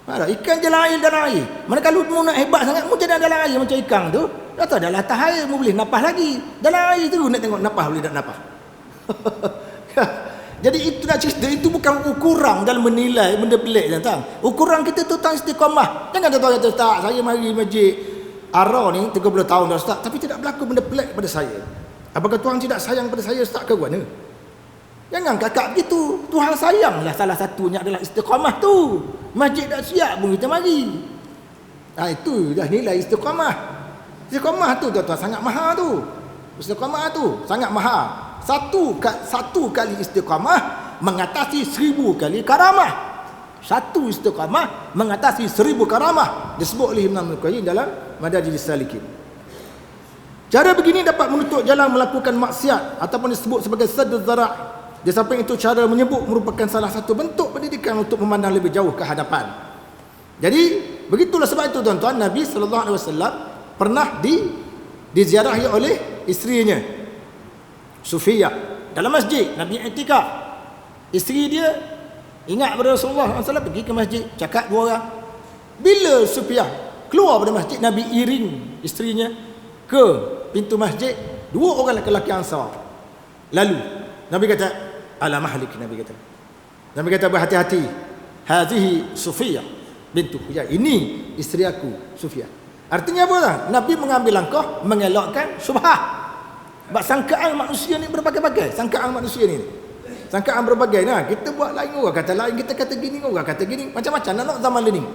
Ikan jalan air dalam air. Mana kalau mu nak hebat sangat, mu jalan dalam air macam ikan tu. Tak tahu dalam atas air mu boleh napas lagi. Dalam air tu nak tengok napas boleh tak napas. Jadi itu nak cerita, itu bukan ukuran dalam menilai benda pelik tuan. Ukuran kita tu tentang istiqamah. Jangan tuan kata tak, saya mari masjid Ara ni 30 tahun dah Ustaz, tapi tidak berlaku benda pelik pada saya. Apakah Tuhan tidak sayang pada saya Ustaz ke mana? Jangan kakak begitu. Tuhan sayanglah, salah satunya adalah istiqamah tu. Masjid dah siap pun kita mari. Itu dah nilai istiqamah. Istiqamah tu tuan-tuan sangat mahal tu. Istiqamah tu sangat mahal. Satu kali istiqamah mengatasi 1000 kali karamah. Satu istiqamah mengatasi 1000 karamah. Disebut oleh Imam Al-Qayyim dalam Madarijus Salikin. Cara begini dapat menutup jalan melakukan maksiat ataupun disebut sebagai sadduz zara'. Di samping itu, cara menyebut merupakan salah satu bentuk pendidikan untuk memandang lebih jauh ke hadapan. Jadi begitulah sebab itu tuan-tuan, Nabi SAW pernah diziarahi oleh isterinya Sufiyah dalam masjid. Nabi i'tikaf, isteri dia ingat pada Rasulullah SAW, pergi ke masjid, cakap 2 orang. Bila Sufiyah keluar dari masjid, Nabi iring isterinya ke pintu masjid, 2 orang lelaki Ansar. Lalu Nabi kata, ala mahlik, Nabi kata berhati-hati, hazihi Sufiyah bintu Huyai, ini isteri aku Sufiyah. Artinya apa lah? Nabi mengambil langkah mengelakkan syubhah. Sebab sangkaan manusia ni berbagai-bagai. Sangkaan manusia ni, sangkaan berbagai. Nah, kita buat lain, orang kata lain, kita kata gini, orang kata gini, macam-macam. Nak zaman ni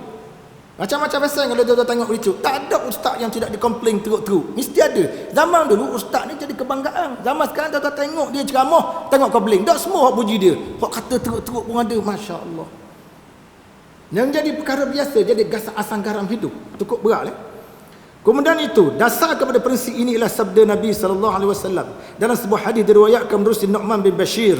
macam-macam pasal. Kalau dia tengok YouTube, tak ada ustaz yang tidak dikomplain teruk-teruk. Mesti ada. Zaman dulu ustaz ni jadi kebanggaan. Zaman sekarang dia tengok dia ceramah, tengok komplain. Tak semua orang puji dia. Hak kata teruk-teruk pun ada. Masya Allah. Yang jadi perkara biasa, jadi gasak asam garam hidup. Cukup berat lah. Kemudian itu, dasar kepada prinsip ini ialah sabda Nabi SAW dalam sebuah hadis diriwayatkan menerusi Nu'man bin Bashir,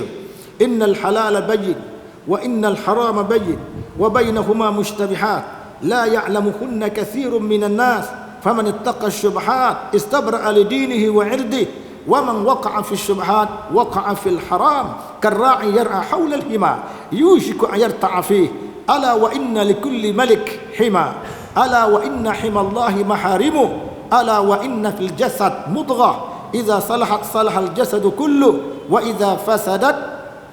innal halala bayyin wa innal harama bayyin wa bainahuma mushtabihat la ya'lamuhunna katsirun minan nas faman ittaqa asy-syubhat istabra'a li dinihi wa 'irdihi wa man waqa'a fi asy-syubhat waqa'a fil haram karra'i yar'a hawla al-hima yushiku an yarta'a fihi ala wa inna likulli malik hima ala wa inna himallahi maharimu ala wa inna fil jasad mudghah idza salahat salahal jasadu kullu wa idza fasadat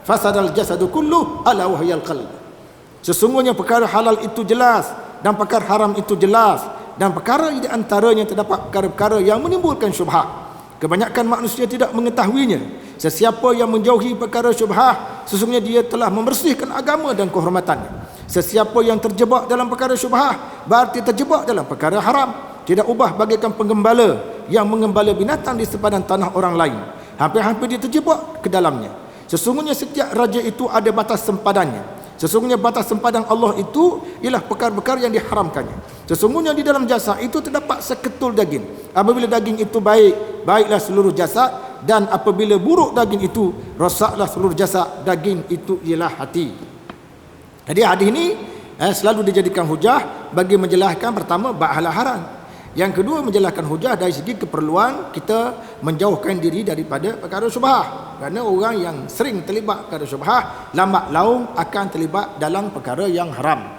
fasadal jasadu kullu ala wa hiyal qalb. Sesungguhnya perkara halal itu jelas dan perkara haram itu jelas, dan perkara di antaranya terdapat perkara-perkara yang menimbulkan syubhat. Kebanyakan manusia tidak mengetahuinya. Sesiapa yang menjauhi perkara syubhat, sesungguhnya dia telah membersihkan agama dan kehormatannya. Sesiapa yang terjebak dalam perkara syubhat, berarti terjebak dalam perkara haram. Tidak ubah bagaikan penggembala yang mengembala binatang di sepadan tanah orang lain. Hampir-hampir dia terjebak ke dalamnya. Sesungguhnya setiap raja itu ada batas sempadannya. Sesungguhnya batas sempadan Allah itu ialah perkara-perkara yang diharamkannya. Sesungguhnya di dalam jasad itu terdapat seketul daging. Apabila daging itu baik, baiklah seluruh jasad, dan apabila buruk daging itu, rosaklah seluruh jasad. Daging itu ialah hati. Jadi hadis ini selalu dijadikan hujah bagi menjelaskan, pertama, bab halal haram. Yang kedua, menjelaskan hujah dari segi keperluan kita menjauhkan diri daripada perkara syubhah. Kerana orang yang sering terlibat perkara syubhah, lambat laun akan terlibat dalam perkara yang haram.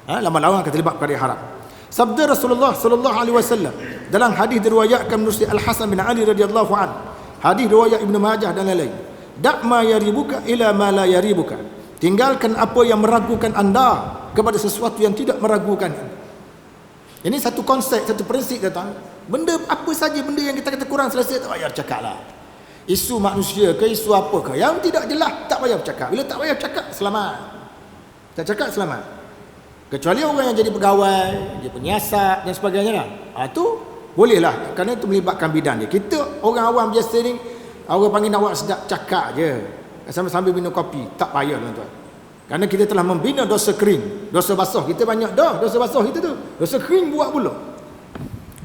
Lambat laun akan terlibat perkara yang haram. Sabda Rasulullah sallallahu alaihi wasallam dalam hadis diriwayatkan menerusi Al-Hasan bin Ali radhiyallahu an. Hadis riwayat Ibnu Majah dan lain-lain. Da' ma yaribuka ila ma la yaribuka. Tinggalkan apa yang meragukan anda kepada sesuatu yang tidak meragukan. Ini satu konsep, satu prinsip datang. Benda apa saja benda yang kita kata kurang selesai, tak payah bercakaplah. Isu manusia ke, isu apa ke, yang tidak jelas tak payah bercakap. Bila tak payah bercakap, selamat. Tak cakap, selamat. Kecuali orang yang jadi pegawai, dia penyiasat dan sebagainya lah. Itu bolehlah, kerana itu melibatkan bidang dia. Kita orang awam biasa ni, orang panggil nak buat sedap, cakap je. Sambil-sambil minum kopi, tak payah tuan-tuan. Kerana kita telah membina dosa kering. Dosa basah kita banyak dah. Dosa basah kita tu. Dosa kering buat pula.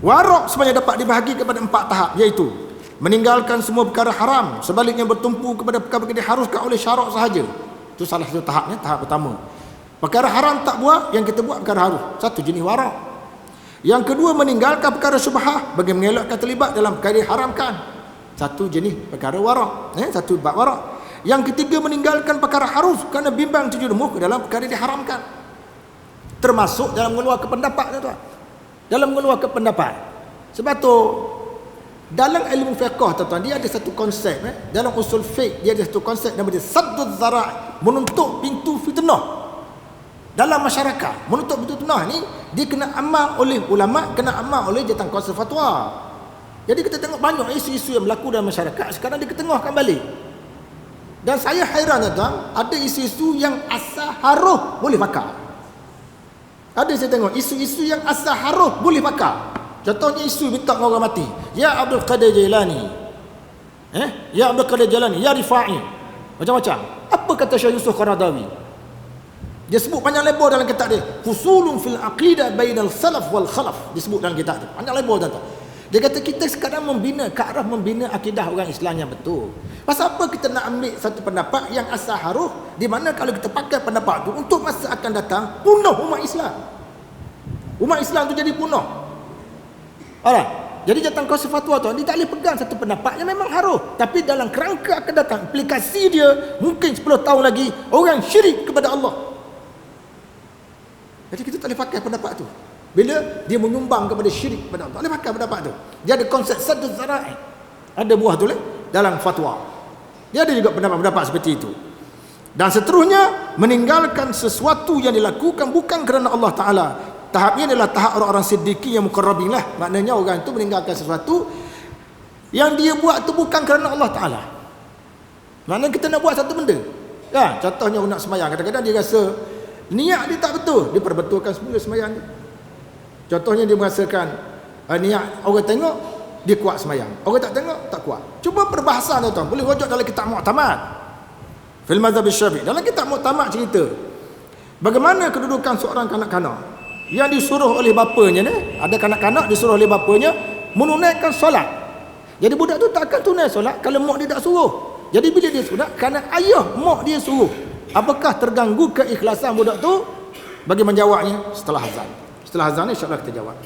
Warak sebenarnya dapat dibahagi kepada 4 tahap, iaitu meninggalkan semua perkara haram, sebaliknya bertumpu kepada perkara-perkara diharuskan oleh syarak sahaja. Itu salah satu tahapnya, tahap pertama. Perkara haram tak buat, yang kita buat perkara harus. Satu jenis warak. Yang kedua, meninggalkan perkara syubhah bagi mengelakkan terlibat dalam perkara diharamkan. Satu jenis perkara warak. Satu bab warak. Yang ketiga, meninggalkan perkara harus kerana bimbang terjerumus ke dalam perkara diharamkan. Termasuk dalam mengeluarkan pendapat, tuan. Dalam mengeluarkan pendapat. Sebab tu dalam ilmu fiqh, tuan, dia ada satu konsep, dalam usul fiqh dia ada satu konsep nama dia sadduz zara', menutup pintu fitnah. dalam masyarakat. Menuntut betul-betul ni dia kena amal oleh ulama, kena amal oleh jawatankuasa fatwa. Jadi kita tengok banyak isu-isu yang berlaku dalam masyarakat sekarang diketengahkan balik. Dan saya hairan tuan, ada isu-isu yang asal haruh boleh pakar. Ada saya tengok isu-isu yang asal haruh boleh pakar. Contohnya isu minta orang mati. Ya Abdul Qadir Jailani. Ya Abdul Qadir Jailani, ya Rifai. Macam-macam. Apa kata Syekh Yusuf Qaradawi? Dia sebut panjang lebar dalam kitab dia. Fusulun fil aqidah bainal salaf wal khalaf. Disebut dalam kitab dia. Panjang lebar tuan. Dia kata kita sekarang membina ke arah membina akidah orang Islam yang betul. Pasal apa kita nak ambil satu pendapat yang asal haruh, di mana kalau kita pakai pendapat itu untuk masa akan datang punah umat Islam. Umat Islam tu jadi punah. Alright. Jadi jawatankuasa fatwa tu dia tak boleh pegang satu pendapat yang memang haruh, tapi dalam kerangka akan datang aplikasi dia mungkin 10 tahun lagi orang syirik kepada Allah. Jadi kita tak boleh pakai pendapat tu. Bila dia menyumbang kepada syirik kepada Allah, tak boleh pakai pendapat tu. Dia ada konsep satu zara'i. Ada buah tu dalam fatwa. Dia ada juga pendapat-pendapat seperti itu. Dan seterusnya, meninggalkan sesuatu yang dilakukan bukan kerana Allah Ta'ala. Tahapnya adalah tahap orang-orang siddiqin yang muqarrabin lah. Maknanya orang itu meninggalkan sesuatu yang dia buat tu bukan kerana Allah Ta'ala. Maknanya kita nak buat satu benda. Ya, contohnya nak semayang. Kadang-kadang dia rasa niat dia tak betul. Dia perbetulkan semula semayang dia. Contohnya dia merasakan niat orang tengok dia kuat semayang, orang tak tengok tak kuat. Cuba perbahasan tuan, boleh rujuk dalam kitab Mu'tamad fil mazhab Syafi'i. Dalam kitab Mu'tamad cerita bagaimana kedudukan seorang kanak-kanak yang disuruh oleh bapanya ni, ada kanak-kanak disuruh oleh bapanya menunaikan solat. Jadi budak tu tak akan tunai solat kalau mak dia tak suruh. Jadi bila dia sunat kerana ayah mak dia suruh, apakah terganggu keikhlasan budak tu? Bagi menjawabnya setelah azan. Setelah azan insya-Allah kita jawab.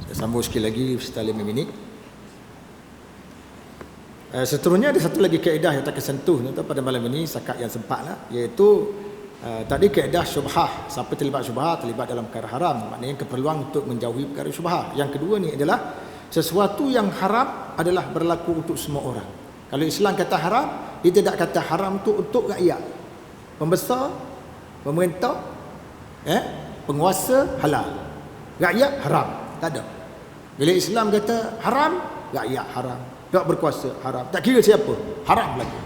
Saya sambung sekali lagi setelah 5 minit. Seterusnya ada satu lagi kaedah yang tak kesentuh pada malam ini sakat yang sempatlah, iaitu tadi kaedah syubhah. Siapa terlibat syubhah, terlibat dalam perkara haram, maknanya keperluan untuk menjauhi perkara syubhah. Yang kedua ni adalah sesuatu yang haram adalah berlaku untuk semua orang. Kalau Islam kata haram, dia tidak kata haram tu untuk rakyat. Pembesar, pemerintah, penguasa halal, rakyat haram, tak ada. Bila Islam kata haram, rakyat haram, tak berkuasa haram, tak kira siapa, haram lagi.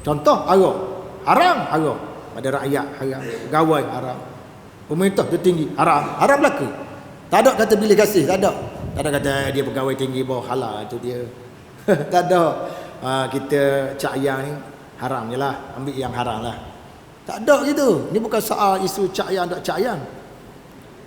Contoh arak, haram arak, pada rakyat haram, pegawai haram, pemerintah tertinggi haram, haram belaka. Tak ada kata pilih kasih, tak ada. Tak ada kata dia pegawai tinggi bawah halal tu dia. Tak ada. Kita cak yang ni haram je lah, ambil yang haram lah. Tak ada gitu. Ini bukan soal isu cak yang tak cak yang.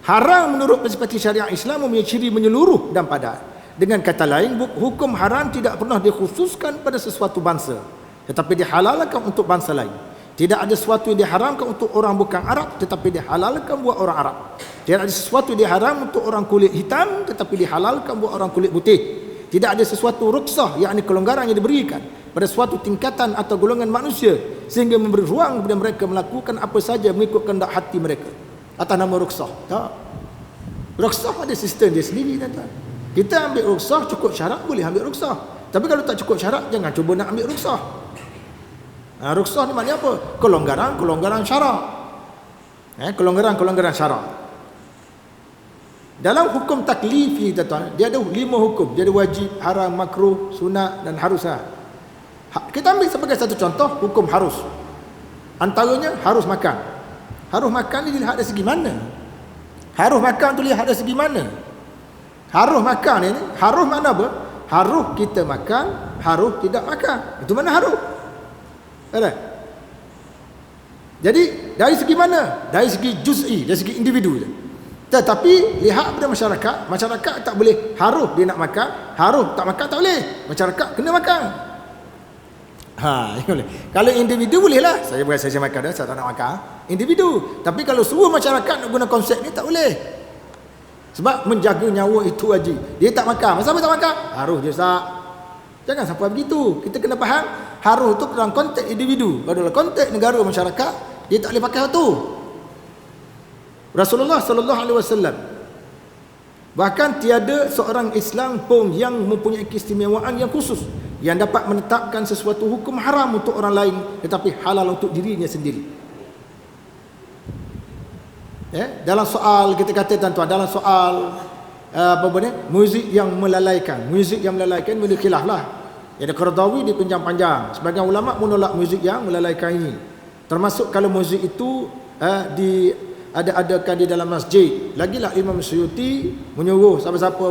Haram menurut perspektif syariat Islam mempunyai ciri menyeluruh dan padat. Dengan kata lain, hukum haram tidak pernah dikhususkan pada sesuatu bangsa, tetapi dihalalkan untuk bangsa lain. Tidak ada sesuatu yang diharamkan untuk orang bukan Arab, tetapi dihalalkan buat orang Arab. Tidak ada sesuatu yang diharam untuk orang kulit hitam, tetapi dihalalkan buat orang kulit putih. Tidak ada sesuatu rukhsah, yakni kelonggaran yang diberikan pada suatu tingkatan atau golongan manusia sehingga memberi ruang kepada mereka melakukan apa saja mengikut kehendak hati mereka atas nama rukhsah. Tak. Rukhsah ada sistem dia sendiri, tuan-tuan. Kita ambil rukhsah, cukup syarat boleh ambil rukhsah. Tapi kalau tak cukup syarat, jangan cuba nak ambil rukhsah. Rukhsah ni maknanya apa? Kelonggaran syarak. Kelonggaran syarak. Dalam hukum taklifi, tuan-tuan, dia ada 5 hukum. Dia ada wajib, haram, makruh, sunat dan harus. Kita ambil sebagai satu contoh hukum harus. Antaranya harus makan. Harus makan ni dilihat dari segi mana? Harus makan tu lihat dari segi mana? Harus makan ni, harus makna apa? Harus kita makan, harus tidak makan. Itu mana harus? Ada? Jadi dari segi mana? Dari segi juz'i, dari segi individu je. Tetapi lihat pada masyarakat tak boleh harus dia nak makan, harus tak makan tak boleh. Masyarakat kena makan. Boleh. Kalau individu boleh lah. Saya berasa saya makan dah, saya tak nak makan. Individu. Tapi kalau semua masyarakat nak guna konsep ni tak boleh. Sebab menjaga nyawa itu wajib. Dia tak makan. Masa apa tak makan? Harus je sah. Jangan sampai begitu. Kita kena faham harus tu dalam konteks individu. Kalau dalam konteks negara masyarakat, dia tak boleh pakai tu. Rasulullah sallallahu alaihi wasallam bahkan tiada seorang Islam pun yang mempunyai keistimewaan yang khusus yang dapat menetapkan sesuatu hukum haram untuk orang lain tetapi halal untuk dirinya sendiri. Dalam soal kita kata tuan-tuan, dalam soal muzik yang melalaikan boleh khilaf lah. Ada Qaradawi di panjang-panjang. Sebagian ulama menolak muzik yang melalaikan ini. Termasuk kalau muzik itu adakan di dalam masjid. Lagilah Imam Suyuti menyuruh siapa-siapa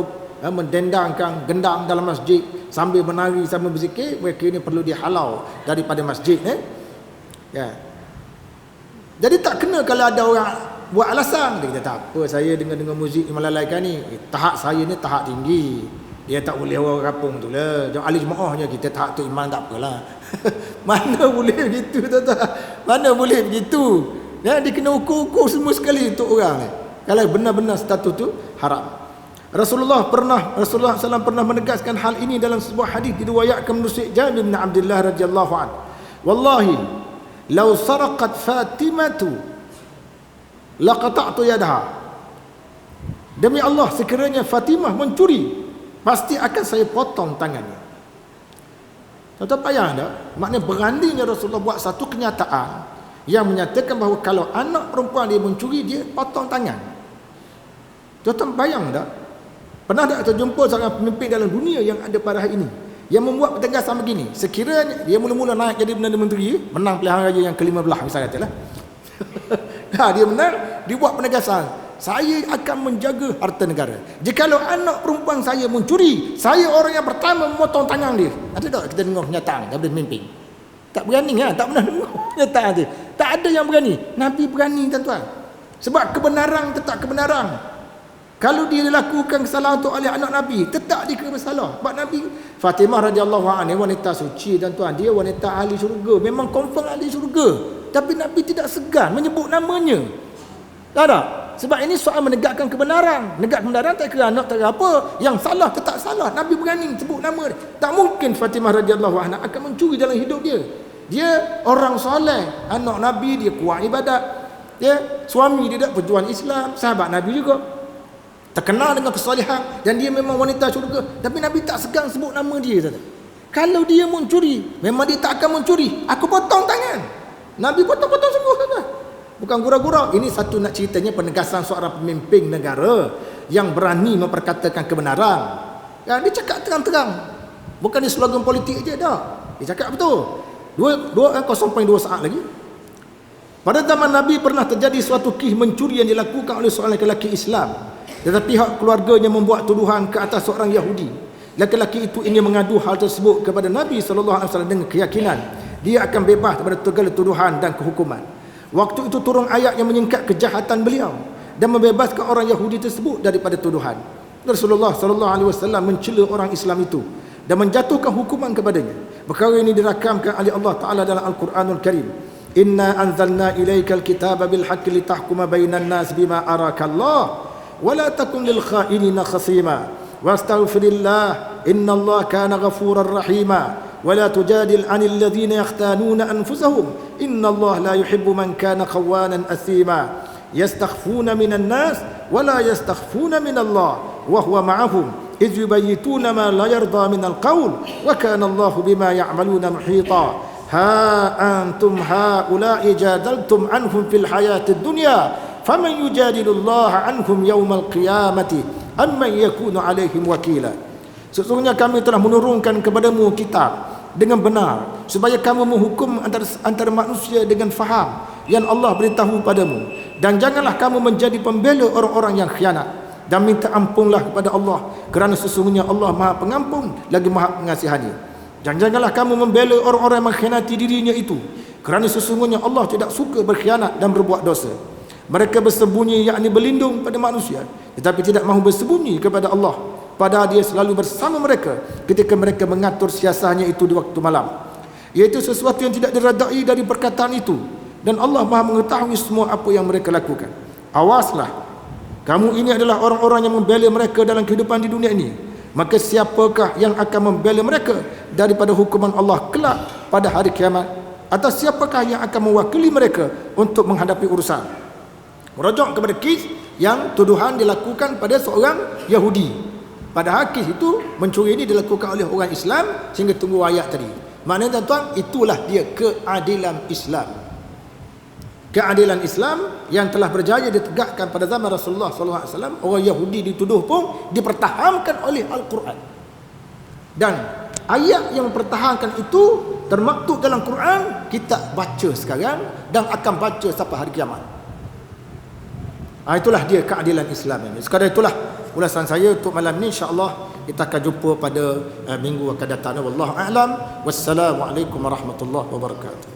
mendendangkan gendang dalam masjid sambil menari sambil berzikir, mereka ini perlu dihalau daripada masjid. Jadi tak kena kalau ada orang buat alasan. Dia kata tak apa, saya dengar muzik yang melalaikan ni, tahap saya ni tahap tinggi, dia tak boleh orang kampung tu lah. Jangan ahli jemaahnya kita tahap tu iman tak apalah. Mana boleh begitu, tuan-tuan? Mana boleh begitu? Dia kena ukur-ukur semua sekali untuk orang ni. Kalau benar-benar status tu haram. Rasulullah SAW pernah menegaskan hal ini dalam sebuah hadis diriwayatkan menurut Jabir bin Abdullah radhiyallahu anhu. Wallahi law saraqat Fatimatu laqata'tu yadaha. Demi Allah, sekiranya Fatimah mencuri, pasti akan saya potong tangannya. Tuan-tuan payah tak? Maknanya beraninya Rasulullah buat satu kenyataan yang menyatakan bahawa kalau anak perempuan dia mencuri, dia potong tangan. Tuan-tuan bayang tak? Pernah tak terjumpa seorang pemimpin dalam dunia yang ada pada hari ini yang membuat pertegasan begini? Sekiranya dia mula-mula naik jadi Perdana Menteri, menang pilihan raya yang ke-15 misalnya katalah. Dia menang, dia buat penegasan, saya akan menjaga harta negara. Jikalau anak perempuan saya mencuri, saya orang yang pertama memotong tangan dia. Ada tak kita dengar kenyataan daripada pemimpin? Tak berani kan? Tak pernah dengar kenyataan dia. Tak ada yang berani. Nabi berani, tuan-tuan. Sebab kebenaran tetap kebenaran. Kalau dia dilakukan kesalahan untuk oleh anak Nabi, tetap dia kena bersalah. Sebab Nabi Fatimah radhiyallahu anha wanita suci, tuan-tuan. Dia wanita ahli syurga. Memang confirm ahli syurga. Tapi Nabi tidak segan menyebut namanya. Tak ada. Sebab ini soal menegakkan kebenaran. Menegakkan kebenaran tak kira anak, tak kira apa. Yang salah tetap salah. Nabi berani sebut nama dia. Tak mungkin Fatimah radhiyallahu anha akan mencuri dalam hidup dia. Dia orang soleh, anak Nabi, dia kuat ibadat. Ya, suami dia dah pejuang Islam, sahabat Nabi juga. Terkenal dengan kesalehan dan dia memang wanita syurga. Tapi Nabi tak segan sebut nama dia. Kalau dia mencuri, memang dia tak akan mencuri. Aku potong tangan. Nabi potong-potong sungguh kata. Bukan gurau-gurau. Ini satu nak ceritanya penegasan seorang pemimpin negara yang berani memperkatakan kebenaran. Ya, dia cakap terang-terang. Bukan dia slogan politik je dah. Dia cakap betul. 0.2 saat lagi. Pada zaman Nabi pernah terjadi suatu kisah mencuri yang dilakukan oleh seorang lelaki Islam. Tetapi pihak keluarganya membuat tuduhan ke atas seorang Yahudi. Lelaki itu ingin mengadu hal tersebut kepada Nabi SAW dengan keyakinan dia akan bebas daripada segala tuduhan dan kehukuman. Waktu itu turun ayat yang menyingkat kejahatan beliau dan membebaskan orang Yahudi tersebut daripada tuduhan. Rasulullah SAW mencela orang Islam itu dan menjatuhkan hukuman kepadanya. Perkara ini dirakamkan oleh Allah Ta'ala dalam Al-Quranul Karim. Inna anzalna ilaikal kitaba bil haqqi litahkuma bainan nas bima arakallah wa la takun lil kha'inina khasima wastaghfirillah innallaha kana ghafurar rahima wa la tujadil 'anil ladzina yakhtanuna anfusahum innallaha la yuhibbu man kana khawanan athima yastakhfuna minan nas wa la yastakhfuna minallah wa huwa ma'ahum idh yubayyituna ma la yarda minal qaul wa kana Allahu bima ya'maluna muhita ha antum haula'i jadaltum anhum fil hayatid dunya faman yujadilullaha anhum yawmal qiyamati amman yakunu alaihim wakila. Sesungguhnya kami telah menurunkan kepadamu kitab dengan benar supaya kamu menghukum antara manusia dengan faham yang Allah beritahu padamu, dan janganlah kamu menjadi pembela orang-orang yang khianat, dan minta ampunlah kepada Allah kerana sesungguhnya Allah Maha Pengampun lagi Maha Pengasihani. Dan janganlah kamu membela orang-orang yang mengkhianati dirinya itu, kerana sesungguhnya Allah tidak suka berkhianat dan berbuat dosa. Mereka bersembunyi, yakni berlindung pada manusia, tetapi tidak mahu bersembunyi kepada Allah, padahal dia selalu bersama mereka ketika mereka mengatur siasatnya itu di waktu malam. Iaitu sesuatu yang tidak diredai dari perkataan itu, dan Allah Maha mengetahui semua apa yang mereka lakukan. Awaslah, kamu ini adalah orang-orang yang membela mereka dalam kehidupan di dunia ini. Maka siapakah yang akan membela mereka daripada hukuman Allah kelak pada hari kiamat? Atau siapakah yang akan mewakili mereka untuk menghadapi urusan? Merujuk kepada kes yang tuduhan dilakukan pada seorang Yahudi. Padahal kes itu mencuri ini dilakukan oleh orang Islam sehingga tunggu ayat tadi. Maknanya tuan-tuan, itulah dia keadilan Islam. Keadilan Islam yang telah berjaya ditegakkan pada zaman Rasulullah SAW. Orang Yahudi dituduh pun dipertahankan oleh Al-Quran. Dan ayat yang mempertahankan itu termaktub dalam Quran, kita baca sekarang dan akan baca sampai hari kiamat. Itulah dia keadilan Islam ini. Sekadar itulah ulasan saya untuk malam ni. InsyaAllah kita akan jumpa pada minggu akan datang. Wallahu a'lam. Wassalamualaikum warahmatullahi wabarakatuh.